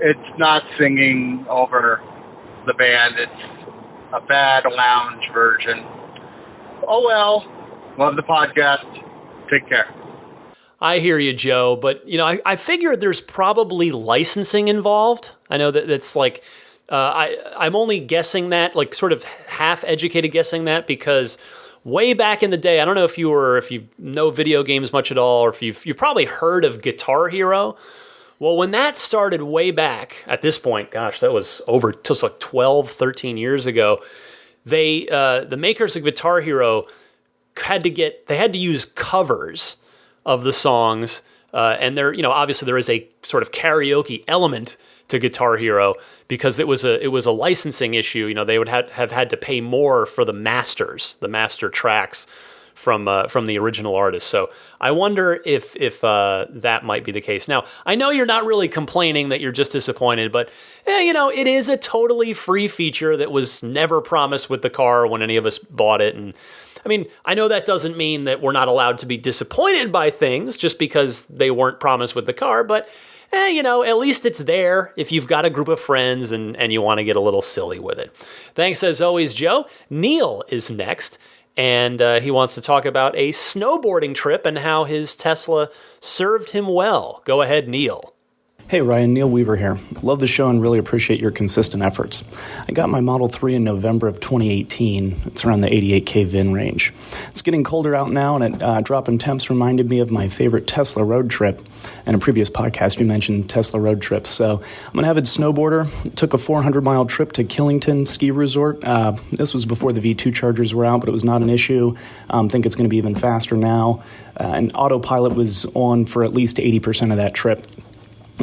It's not singing over the band. It's a bad lounge version. Oh well. Love the podcast. Take care. I hear you, Joe, but I figure there's probably licensing involved. I know that's like I'm only guessing that, like sort of half-educated guessing that, because way back in the day, I don't know if you know video games much at all, or if you've probably heard of Guitar Hero. Well, when that started way back, at this point, gosh, that was over just like 12, 13 years ago, the makers of Guitar Hero had to use covers of the songs, and there, obviously there is a sort of karaoke element to Guitar Hero because it was a licensing issue. They would have had to pay more for the master tracks from the original artist. So I wonder if that might be the case. Now, I know you're not really complaining that you're just disappointed, but it is a totally free feature that was never promised with the car when any of us bought it. And I mean, I know that doesn't mean that we're not allowed to be disappointed by things just because they weren't promised with the car, but at least it's there if you've got a group of friends and you want to get a little silly with it. Thanks as always, Joe. Neil is next, and he wants to talk about a snowboarding trip and how his Tesla served him well. Go ahead, Neil. Hey Ryan, Neil Weaver here. Love the show and really appreciate your consistent efforts. I got my Model 3 in November of 2018. It's around the 88K VIN range. It's getting colder out now, and dropping temps reminded me of my favorite Tesla road trip. In a previous podcast, you mentioned Tesla road trips. So I'm an avid snowboarder. Took a 400-mile trip to Killington Ski Resort. This was before the V2 chargers were out, but it was not an issue. Think it's going to be even faster now. And Autopilot was on for at least 80% of that trip.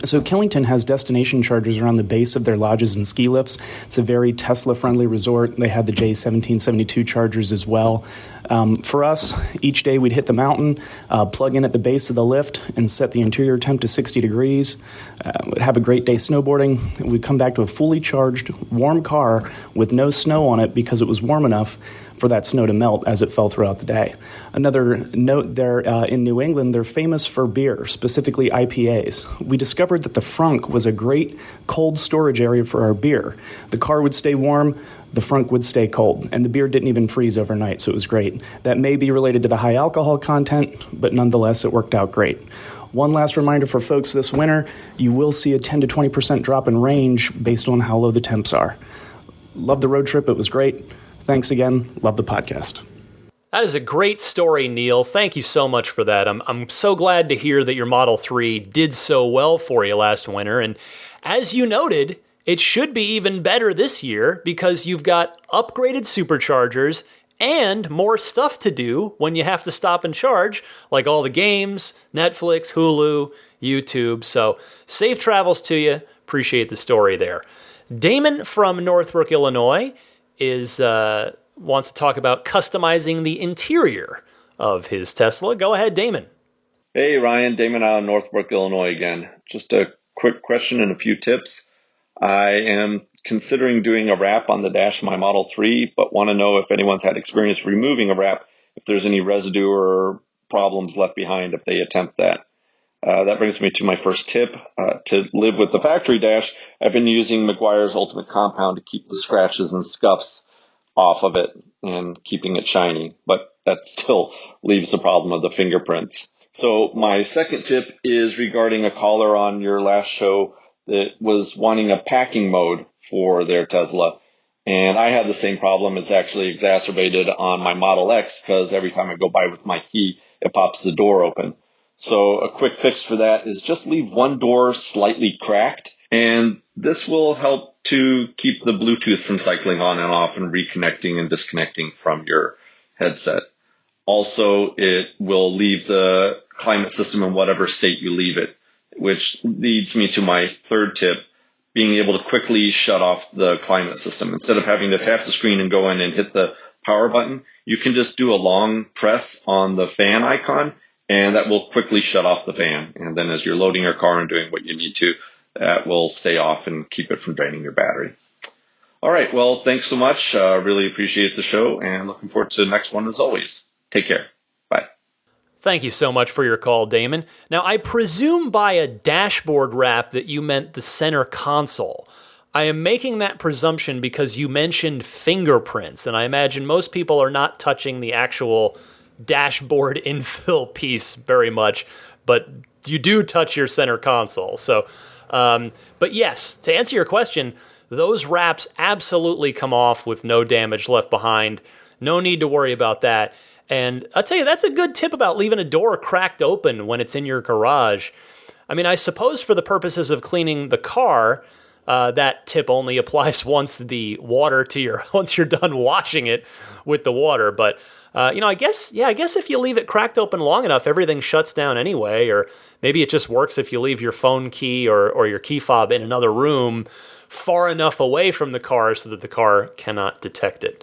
So Killington has destination chargers around the base of their lodges and ski lifts. It's a very Tesla-friendly resort. They had the J1772 chargers as well. For us, each day we'd hit the mountain, plug in at the base of the lift, and set the interior temp to 60 degrees. We'd have a great day snowboarding. We'd come back to a fully charged, warm car with no snow on it because it was warm enough for that snow to melt as it fell throughout the day. Another note there, in New England, they're famous for beer, specifically IPAs. We discovered that the frunk was a great cold storage area for our beer. The car would stay warm, the frunk would stay cold, and the beer didn't even freeze overnight, so it was great. That may be related to the high alcohol content, but nonetheless, it worked out great. One last reminder for folks this winter, you will see a 10 to 20% drop in range based on how low the temps are. Love the road trip, it was great. Thanks again. Love the podcast. That is a great story, Neil. Thank you so much for that. I'm so glad to hear that your Model 3 did so well for you last winter. And as you noted, it should be even better this year because you've got upgraded superchargers and more stuff to do when you have to stop and charge, like all the games, Netflix, Hulu, YouTube. So safe travels to you. Appreciate the story there. Damon from Northbrook, Illinois wants to talk about customizing the interior of his Tesla. Go ahead, Damon. Hey, Ryan. Damon out of Northbrook, Illinois again. Just a quick question and a few tips. I am considering doing a wrap on the dash of my Model 3, but want to know if anyone's had experience removing a wrap, if there's any residue or problems left behind if they attempt that. That brings me to my first tip. To live with the factory dash, I've been using Meguiar's Ultimate Compound to keep the scratches and scuffs off of it and keeping it shiny, but that still leaves the problem of the fingerprints. So my second tip is regarding a caller on your last show that was wanting a packing mode for their Tesla. And I had the same problem. It's actually exacerbated on my Model X because every time I go by with my key, it pops the door open. So a quick fix for that is just leave one door slightly cracked, and this will help to keep the Bluetooth from cycling on and off and reconnecting and disconnecting from your headset. Also, it will leave the climate system in whatever state you leave it, which leads me to my third tip, being able to quickly shut off the climate system. Instead of having to tap the screen and go in and hit the power button, you can just do a long press on the fan icon, and that will quickly shut off the fan. And then as you're loading your car and doing what you need to, that will stay off and keep it from draining your battery. All right. Well, thanks so much. Really appreciate the show and looking forward to the next one as always. Take care. Bye. Thank you so much for your call, Damon. Now, I presume by a dashboard wrap that you meant the center console. I am making that presumption because you mentioned fingerprints, and I imagine most people are not touching the actual dashboard infill piece very much, but you do touch your center console. So, but yes, to answer your question, those wraps absolutely come off with no damage left behind. No need to worry about that. And I'll tell you, that's a good tip about leaving a door cracked open when it's in your garage. I mean, I suppose for the purposes of cleaning the car, that tip only applies once once you're done washing it with the water. But I guess if you leave it cracked open long enough, everything shuts down anyway. Or maybe it just works if you leave your phone key or your key fob in another room far enough away from the car so that the car cannot detect it.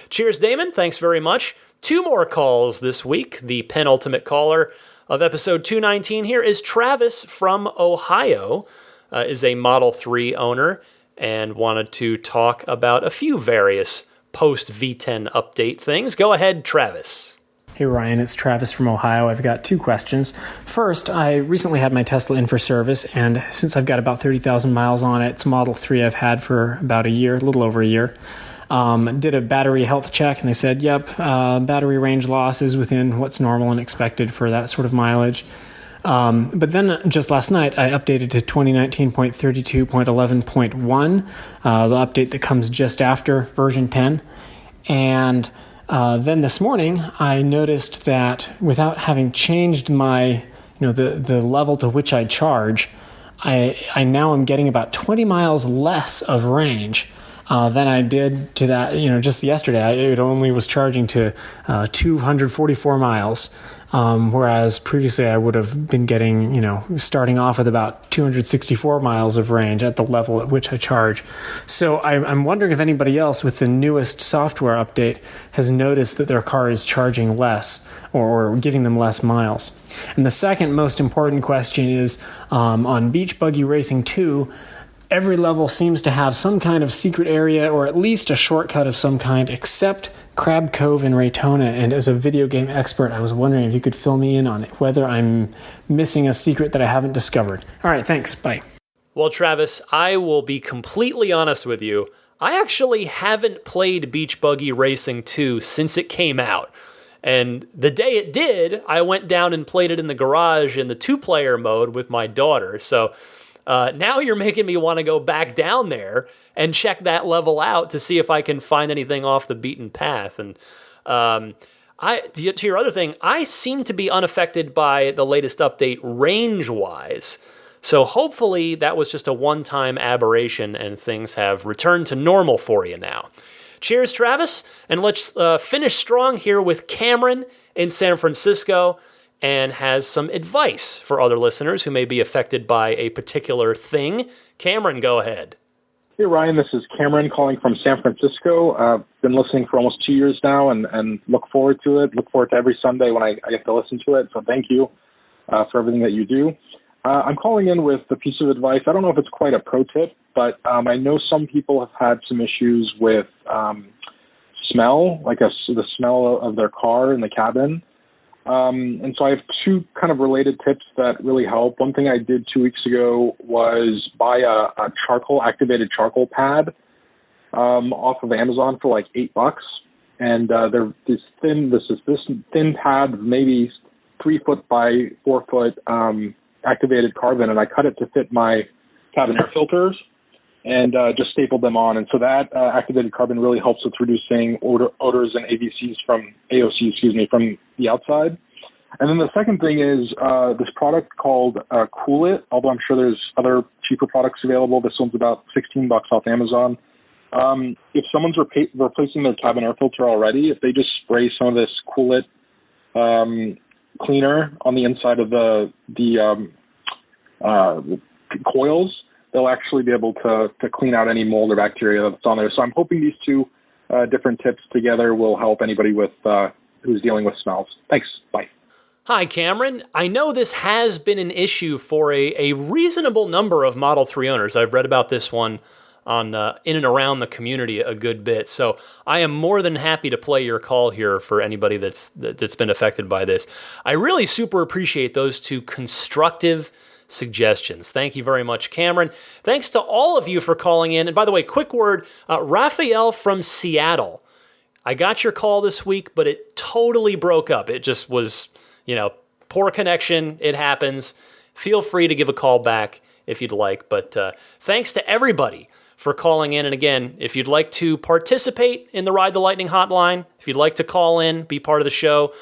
Cheers, Damon. Thanks very much. 2 more calls this week. The penultimate caller of episode 219 here is Travis from Ohio, is a Model 3 owner and wanted to talk about a few various post V10 update things. Go ahead, Travis. Hey Ryan, it's Travis from Ohio. I've got 2 questions. First, I recently had my Tesla in for service, and since I've got about 30,000 miles on it, it's a Model 3 I've had for about a year, a little over a year. Did a battery health check, and they said, yep, battery range loss is within what's normal and expected for that sort of mileage. But then just last night, I updated to 2019.32.11.1, the update that comes just after version 10. And then this morning, I noticed that without having changed my, the level to which I charge, I now am getting about 20 miles less of range. than I did to that, just yesterday. It only was charging to 244 miles. Whereas previously I would have been getting, starting off with about 264 miles of range at the level at which I charge. So I'm wondering if anybody else with the newest software update has noticed that their car is charging less or giving them less miles. And the second most important question is on Beach Buggy Racing 2, every level seems to have some kind of secret area or at least a shortcut of some kind except Crab Cove in Raytona, and as a video game expert, I was wondering if you could fill me in on it, whether I'm missing a secret that I haven't discovered. All right, thanks. Bye. Well, Travis, I will be completely honest with you. I actually haven't played Beach Buggy Racing 2 since it came out. And the day it did, I went down and played it in the garage in the 2-player mode with my daughter. So now you're making me want to go back down there and check that level out to see if I can find anything off the beaten path. And to your other thing, I seem to be unaffected by the latest update range-wise. So hopefully that was just a one-time aberration and things have returned to normal for you now. Cheers, Travis, and let's finish strong here with Cameron in San Francisco, and has some advice for other listeners who may be affected by a particular thing. Cameron, go ahead. Hey, Ryan, this is Cameron calling from San Francisco. I've been listening for almost 2 years now and look forward to it. Look forward to every Sunday when I get to listen to it. So thank you for everything that you do. I'm calling in with a piece of advice. I don't know if it's quite a pro tip, but I know some people have had some issues with smell, like the smell of their car in the cabin. And so I have two kind of related tips that really help. One thing I did 2 weeks ago was buy a activated charcoal pad off of Amazon for like $8. And they're this thin pad, maybe 3 foot by 4 foot activated carbon, and I cut it to fit my cabin air filters and just stapled them on. And so that activated carbon really helps with reducing odors and AOCs from the outside. And then the second thing is this product called Cool It, although I'm sure there's other cheaper products available. This one's about $16 off Amazon. If someone's replacing their cabin air filter already, if they just spray some of this Cool It cleaner on the inside of the coils, they'll actually be able to clean out any mold or bacteria that's on there. So I'm hoping these two different tips together will help anybody with who's dealing with smells. Thanks. Bye. Hi, Cameron. I know this has been an issue for a reasonable number of Model 3 owners. I've read about this one on in and around the community a good bit. So I am more than happy to play your call here for anybody that's been affected by this. I really super appreciate those two constructive suggestions. Thank you very much, Cameron. Thanks to all of you for calling in. And by the way, quick word, Raphael from Seattle. I got your call this week, but it totally broke up. It just was, poor connection. It happens. Feel free to give a call back if you'd like. But thanks to everybody for calling in. And again, if you'd like to participate in the Ride the Lightning hotline, if you'd like to call in, be part of the show,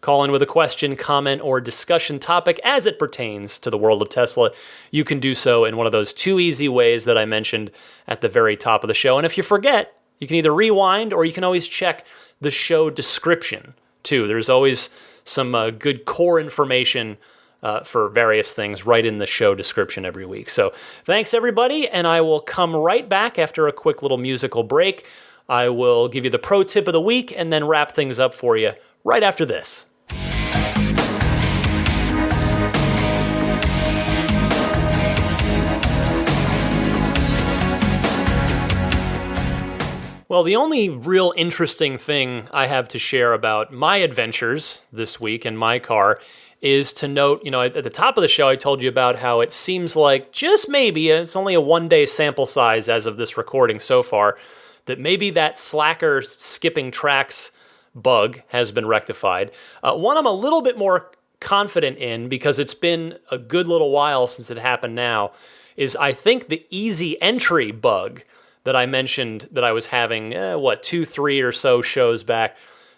call in with a question, comment, or discussion topic as it pertains to the world of Tesla, you can do so in one of those two easy ways that I mentioned at the very top of the show. And if you forget, you can either rewind or you can always check the show description too. There's always some good core information for various things right in the show description every week. So thanks, everybody, and I will come right back after a quick little musical break. I will give you the pro tip of the week and then wrap things up for you right after this. Well, the only real interesting thing I have to share about my adventures this week in my car is to note, at the top of the show, I told you about how it seems like just maybe, it's only a one-day sample size as of this recording so far, that maybe that slacker skipping tracks bug has been rectified. One I'm a little bit more confident in, because it's been a good little while since it happened now, is I think the easy entry bug that I mentioned that I was having, 2, 3 or so shows back,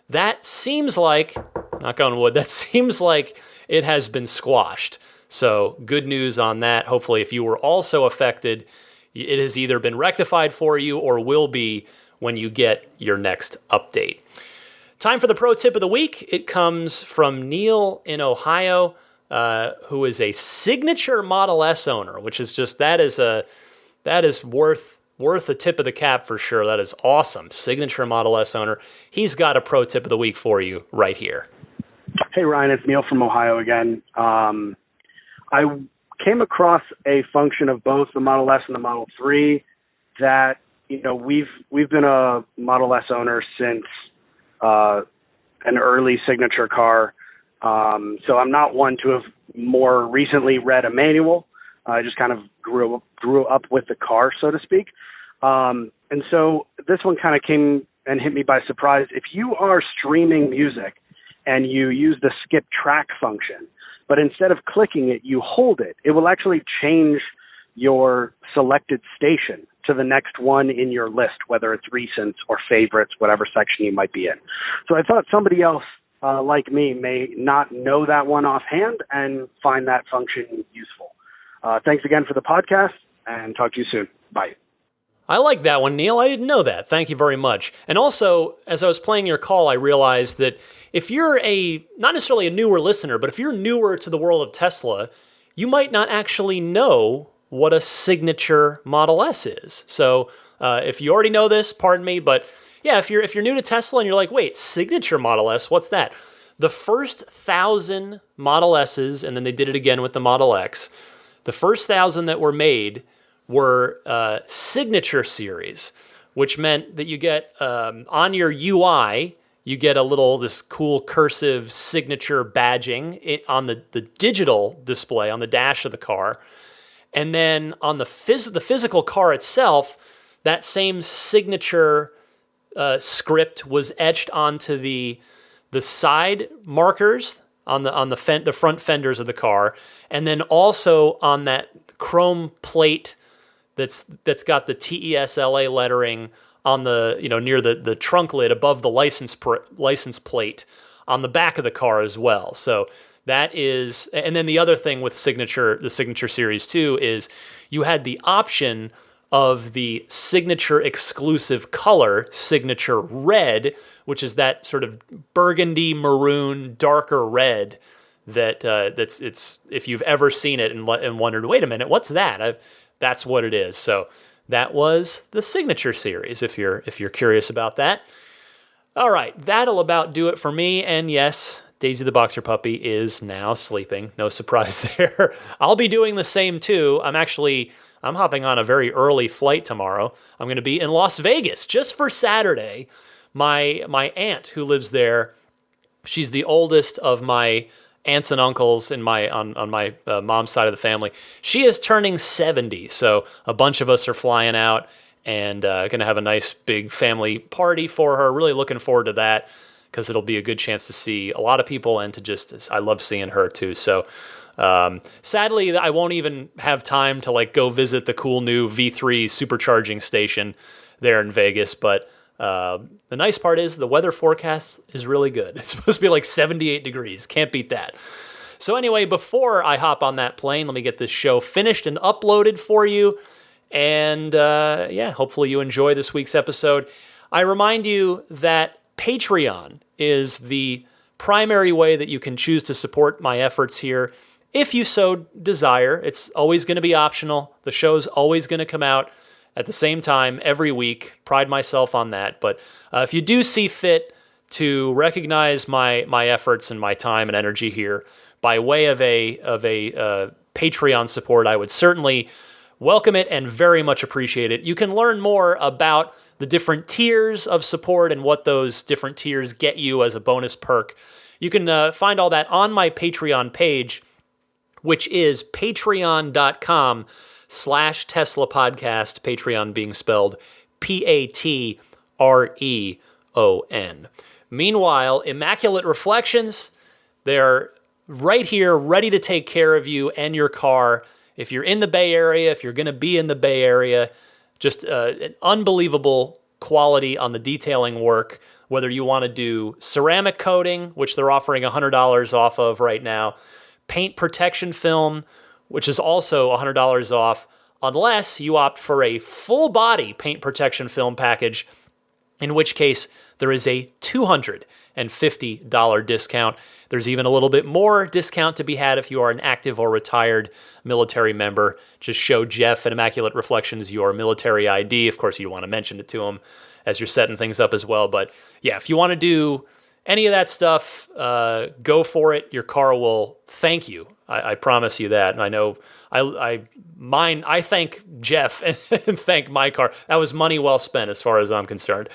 that seems like, knock on wood, that seems like it has been squashed. So good news on that. Hopefully, if you were also affected, it has either been rectified for you or will be when you get your next update. Time for the pro tip of the week. It comes from Neil in Ohio, who is a signature Model S owner, which is just, that is worth a tip of the cap for sure. That is awesome. Signature Model S owner. He's got a pro tip of the week for you right here. Hey, Ryan, it's Neil from Ohio again. I came across a function of both the Model S and the Model 3 that, we've been a Model S owner since an early signature car. So I'm not one to have more recently read a manual. I just kind of grew up with the car, so to speak. And so this one kind of came and hit me by surprise. If you are streaming music and you use the skip track function, but instead of clicking it, you hold it, it will actually change your selected station to the next one in your list, whether it's recent or favorites, whatever section you might be in. So I thought somebody else like me may not know that one offhand and find that function useful. Thanks again for the podcast, and talk to you soon. Bye. I like that one, Neil. I didn't know that. Thank you very much. And also, as I was playing your call, I realized that if you're not necessarily a newer listener, but if you're newer to the world of Tesla, you might not actually know what a signature Model S is. So if you already know this, pardon me, but yeah, if you're new to Tesla and you're like, wait, signature Model S, what's that? The first 1,000 Model S's, and then they did it again with the Model X, the first 1,000 that were made were signature series, which meant that you get on your UI, you get this cool cursive signature badging on the digital display on the dash of the car. And then on the physical car itself, that same signature script was etched onto the side markers on the front fenders of the car, and then also on that chrome plate that's got the TESLA lettering on the near the trunk lid above the license plate on the back of the car as well. So that is, and then the other thing with the signature series too is you had the option of the signature exclusive color, signature red, which is that sort of burgundy maroon darker red that's if you've ever seen it and wondered, wait a minute, what's that? That's what it is. So that was the signature series, if you're curious about that. All right, that'll about do it for me. And yes, Daisy the Boxer Puppy is now sleeping. No surprise there. I'll be doing the same too. I'm hopping on a very early flight tomorrow. I'm going to be in Las Vegas just for Saturday. My aunt who lives there, she's the oldest of my aunts and uncles on my mom's side of the family. She is turning 70, so a bunch of us are flying out and going to have a nice big family party for her. Really looking forward to that because it'll be a good chance to see a lot of people and I love seeing her too. So sadly, I won't even have time to go visit the cool new V3 supercharging station there in Vegas, but the nice part is the weather forecast is really good. It's supposed to be 78 degrees. Can't beat that. So anyway, before I hop on that plane, let me get this show finished and uploaded for you. And hopefully you enjoy this week's episode. I remind you that Patreon is the primary way that you can choose to support my efforts here. If you so desire, it's always going to be optional. The show's always going to come out at the same time every week. Pride myself on that. But if you do see fit to recognize my efforts and my time and energy here by way of a Patreon support, I would certainly welcome it and very much appreciate it. You can learn more about the different tiers of support and what those different tiers get you as a bonus perk. You can find all that on my Patreon page, which is patreon.com/Tesla Podcast, Patreon being spelled Patreon. Meanwhile, Immaculate Reflections, they're right here, ready to take care of you and your car. If you're in the Bay Area, if you're going to be in the Bay Area, just an unbelievable quality on the detailing work, whether you want to do ceramic coating, which they're offering $100 off of right now, paint protection film, which is also $100 off, unless you opt for a full body paint protection film package, in which case there is a $250 discount. There's even a little bit more discount to be had if you are an active or retired military member. Just show Jeff at Immaculate Reflections your military ID. Of course, you want to mention it to him as you're setting things up as well. But yeah, if you want to do any of that stuff, go for it. Your car will thank you. I promise you that. And I know I thank Jeff and thank my car. That was money well spent as far as I'm concerned.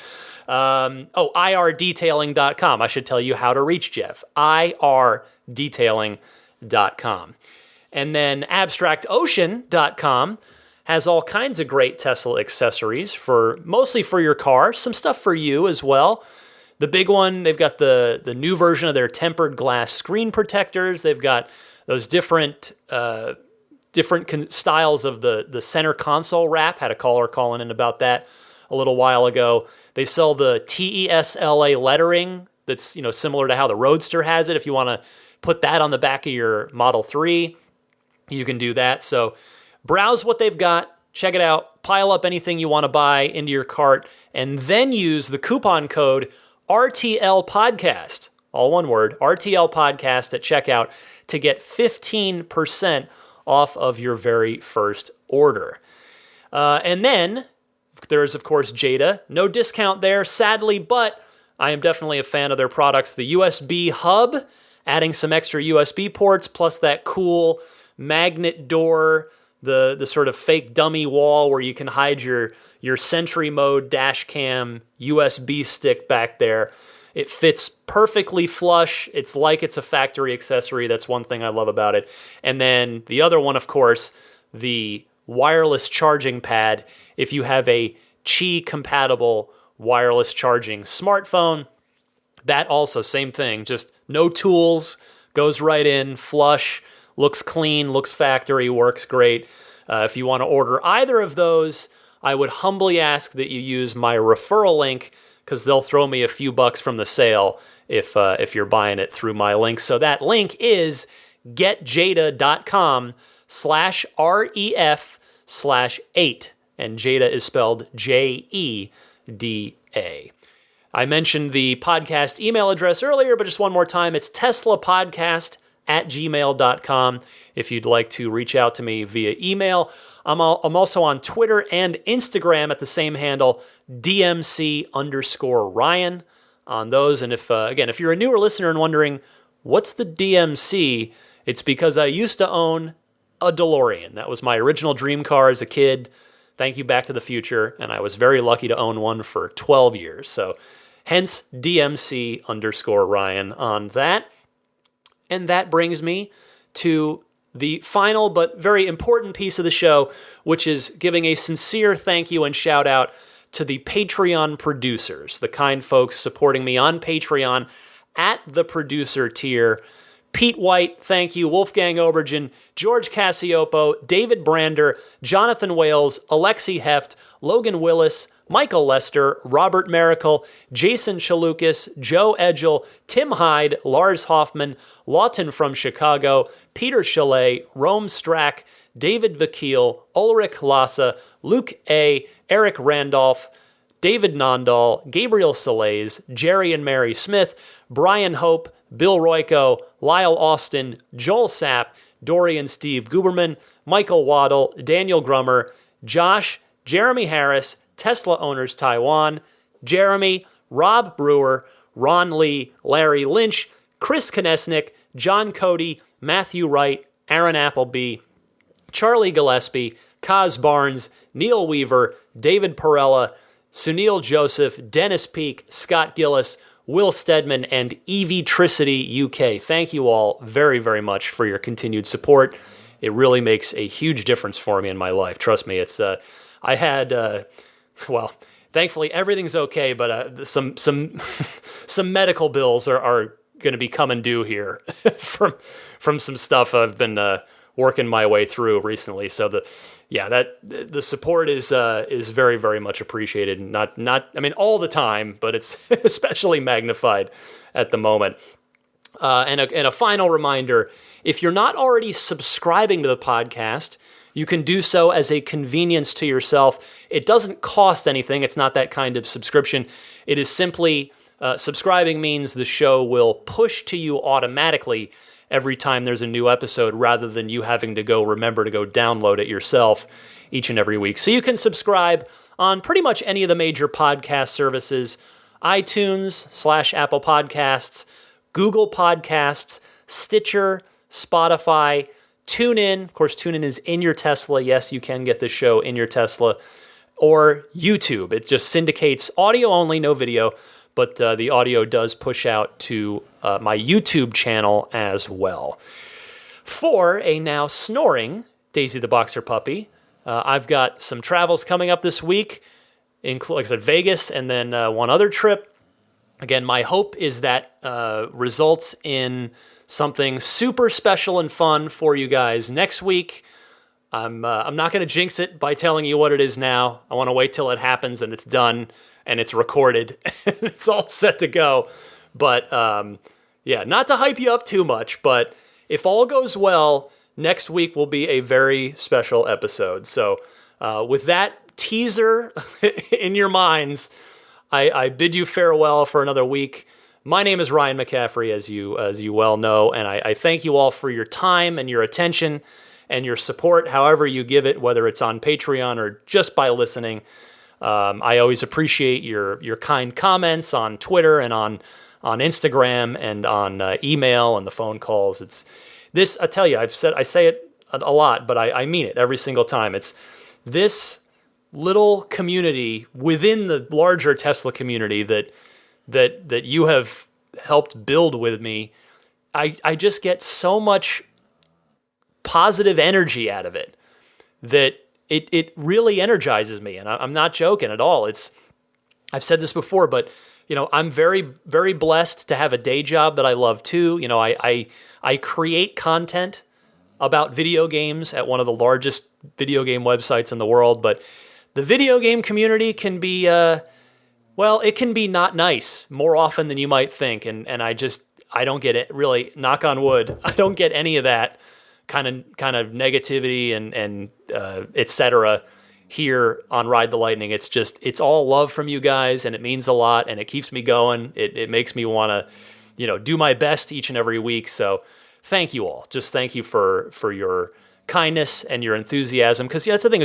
irdetailing.com. I should tell you how to reach Jeff. irdetailing.com. And then abstractocean.com has all kinds of great Tesla accessories mostly for your car, some stuff for you as well. The big one, they've got the new version of their tempered glass screen protectors. They've got those different styles of the center console wrap. Had a caller calling in about that a little while ago. They sell the TESLA lettering that's similar to how the Roadster has it. If you want to put that on the back of your Model 3, you can do that. So browse what they've got, check it out, pile up anything you want to buy into your cart, and then use the coupon code RTL Podcast, all one word, RTL Podcast at checkout to get 15% off of your very first order. And then there's, of course, Jada. No discount there, sadly, but I am definitely a fan of their products. The USB hub, adding some extra USB ports, plus that cool magnet door, the sort of fake dummy wall where you can hide your Sentry Mode dash cam USB stick back there. It fits perfectly flush. It's like it's a factory accessory. That's one thing I love about it. And then the other one, of course, the wireless charging pad. If you have a Qi-compatible wireless charging smartphone, that also, same thing. Just no tools, goes right in, flush, looks clean, looks factory, works great. If you want to order either of those, I would humbly ask that you use my referral link, because they'll throw me a few bucks from the sale if you're buying it through my link. So that link is getjada.com/ref/8. And Jada is spelled JEDA. I mentioned the podcast email address earlier, but just one more time, it's teslapodcast@gmail.com if you'd like to reach out to me via email. I'm also on Twitter and Instagram at the same handle, DMC_Ryan on those. And if you're a newer listener and wondering, what's the DMC? It's because I used to own a DeLorean. That was my original dream car as a kid. Thank you, Back to the Future. And I was very lucky to own one for 12 years. So hence DMC_Ryan on that. And that brings me to the final but very important piece of the show, which is giving a sincere thank you and shout out to the Patreon producers, the kind folks supporting me on Patreon at the producer tier. Pete White, thank you. Wolfgang Obergen, George Cassiopo, David Brander, Jonathan Wales, Alexi Heft, Logan Willis, Michael Lester, Robert Miracle, Jason Chalukas, Joe Edgel, Tim Hyde, Lars Hoffman, Lawton from Chicago, Peter Chalet, Rome Strack, David Vakil, Ulrich Lassa, Luke A., Eric Randolph, David Nondahl, Gabriel Salays, Jerry and Mary Smith, Brian Hope, Bill Royko, Lyle Austin, Joel Sapp, Dorian Steve Guberman, Michael Waddle, Daniel Grummer, Josh, Jeremy Harris, Tesla Owners Taiwan, Jeremy, Rob Brewer, Ron Lee, Larry Lynch, Chris Konesnik, John Cody, Matthew Wright, Aaron Appleby, Charlie Gillespie, Kaz Barnes, Neil Weaver, David Perella, Sunil Joseph, Dennis Peak, Scott Gillis, Will Stedman, and Evitricity UK. Thank you all very, very much for your continued support. It really makes a huge difference for me in my life. Trust me, it's I had thankfully everything's okay, but some medical bills are going to be coming due here from some stuff I've been working my way through recently. So the support is very, very much appreciated. Not all the time, but it's especially magnified at the moment. And a final reminder: if you're not already subscribing to the podcast, you can do so as a convenience to yourself. It doesn't cost anything. It's not that kind of subscription. It is simply subscribing means the show will push to you automatically every time there's a new episode rather than you having to remember to go download it yourself each and every week. So you can subscribe on pretty much any of the major podcast services, iTunes/Apple Podcasts, Google Podcasts, Stitcher, Spotify, TuneIn. Of course, TuneIn is in your Tesla. Yes, you can get this show in your Tesla. Or YouTube. It just syndicates audio only, no video, but the audio does push out to my YouTube channel as well. For a now snoring Daisy the Boxer puppy, I've got some travels coming up this week, like I said, Vegas, and then one other trip. Again, my hope is that results in something super special and fun for you guys next week. I'm not going to jinx it by telling you what it is now. I want to wait till it happens and it's done and it's recorded and it's all set to go. But not to hype you up too much, but if all goes well, next week will be a very special episode. So with that teaser in your minds, I bid you farewell for another week. My name is Ryan McCaffrey, as you well know, and I thank you all for your time and your attention and your support, however you give it, whether it's on Patreon or just by listening. I always appreciate your kind comments on Twitter and on Instagram and on email and the phone calls. It's this, I tell you, I say it a lot, but I mean it every single time. It's this little community within the larger Tesla community that you have helped build with me. I just get so much positive energy out of it that it really energizes me, and I'm not joking at all. I've said this before, but I'm very, very blessed to have a day job that I love too. I create content about video games at one of the largest video game websites in the world, but the video game community can be, it can be not nice more often than you might think. And I don't get it, really, knock on wood, I don't get any of that kind of negativity and et cetera here on Ride the Lightning. It's all love from you guys, and it means a lot, and it keeps me going. It makes me want to, do my best each and every week. So thank you all. Just thank you for your kindness and your enthusiasm. Because that's the thing.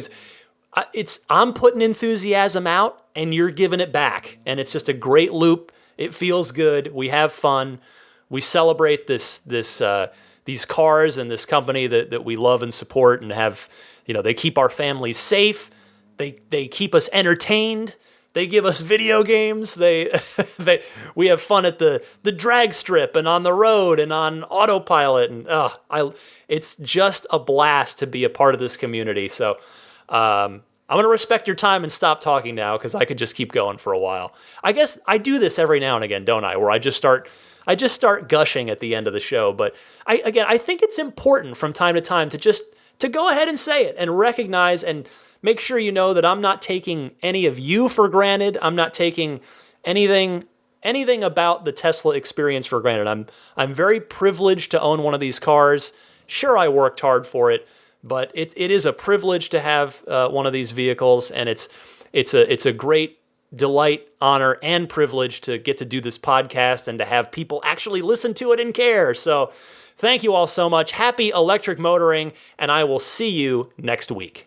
I'm putting enthusiasm out, and you're giving it back, and it's just a great loop. It feels good. We have fun. We celebrate these cars and this company that we love and support, and have, they keep our families safe. They keep us entertained. They give us video games. We have fun at the drag strip and on the road and on Autopilot, and it's just a blast to be a part of this community. So I'm going to respect your time and stop talking now, because I could just keep going for a while. I guess I do this every now and again, don't I? Where I just start gushing at the end of the show. But I think it's important from time to time to go ahead and say it and recognize and make sure you know that I'm not taking any of you for granted. I'm not taking anything about the Tesla experience for granted. I'm very privileged to own one of these cars. Sure, I worked hard for it, but it is a privilege to have one of these vehicles, and it's a great delight, honor, and privilege to get to do this podcast and to have people actually listen to it and care. So thank you all so much. Happy electric motoring, and I will see you next week.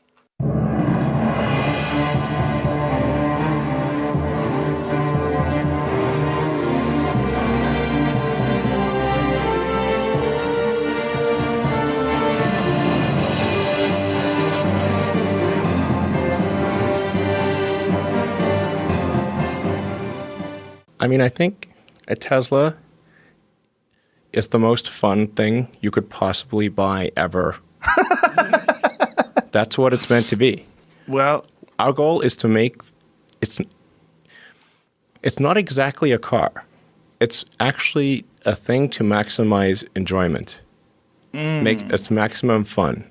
I mean, I think a Tesla is the most fun thing you could possibly buy ever. That's what it's meant to be. Well, our goal is to make it's not exactly a car. It's actually a thing to maximize enjoyment. Make it maximum fun.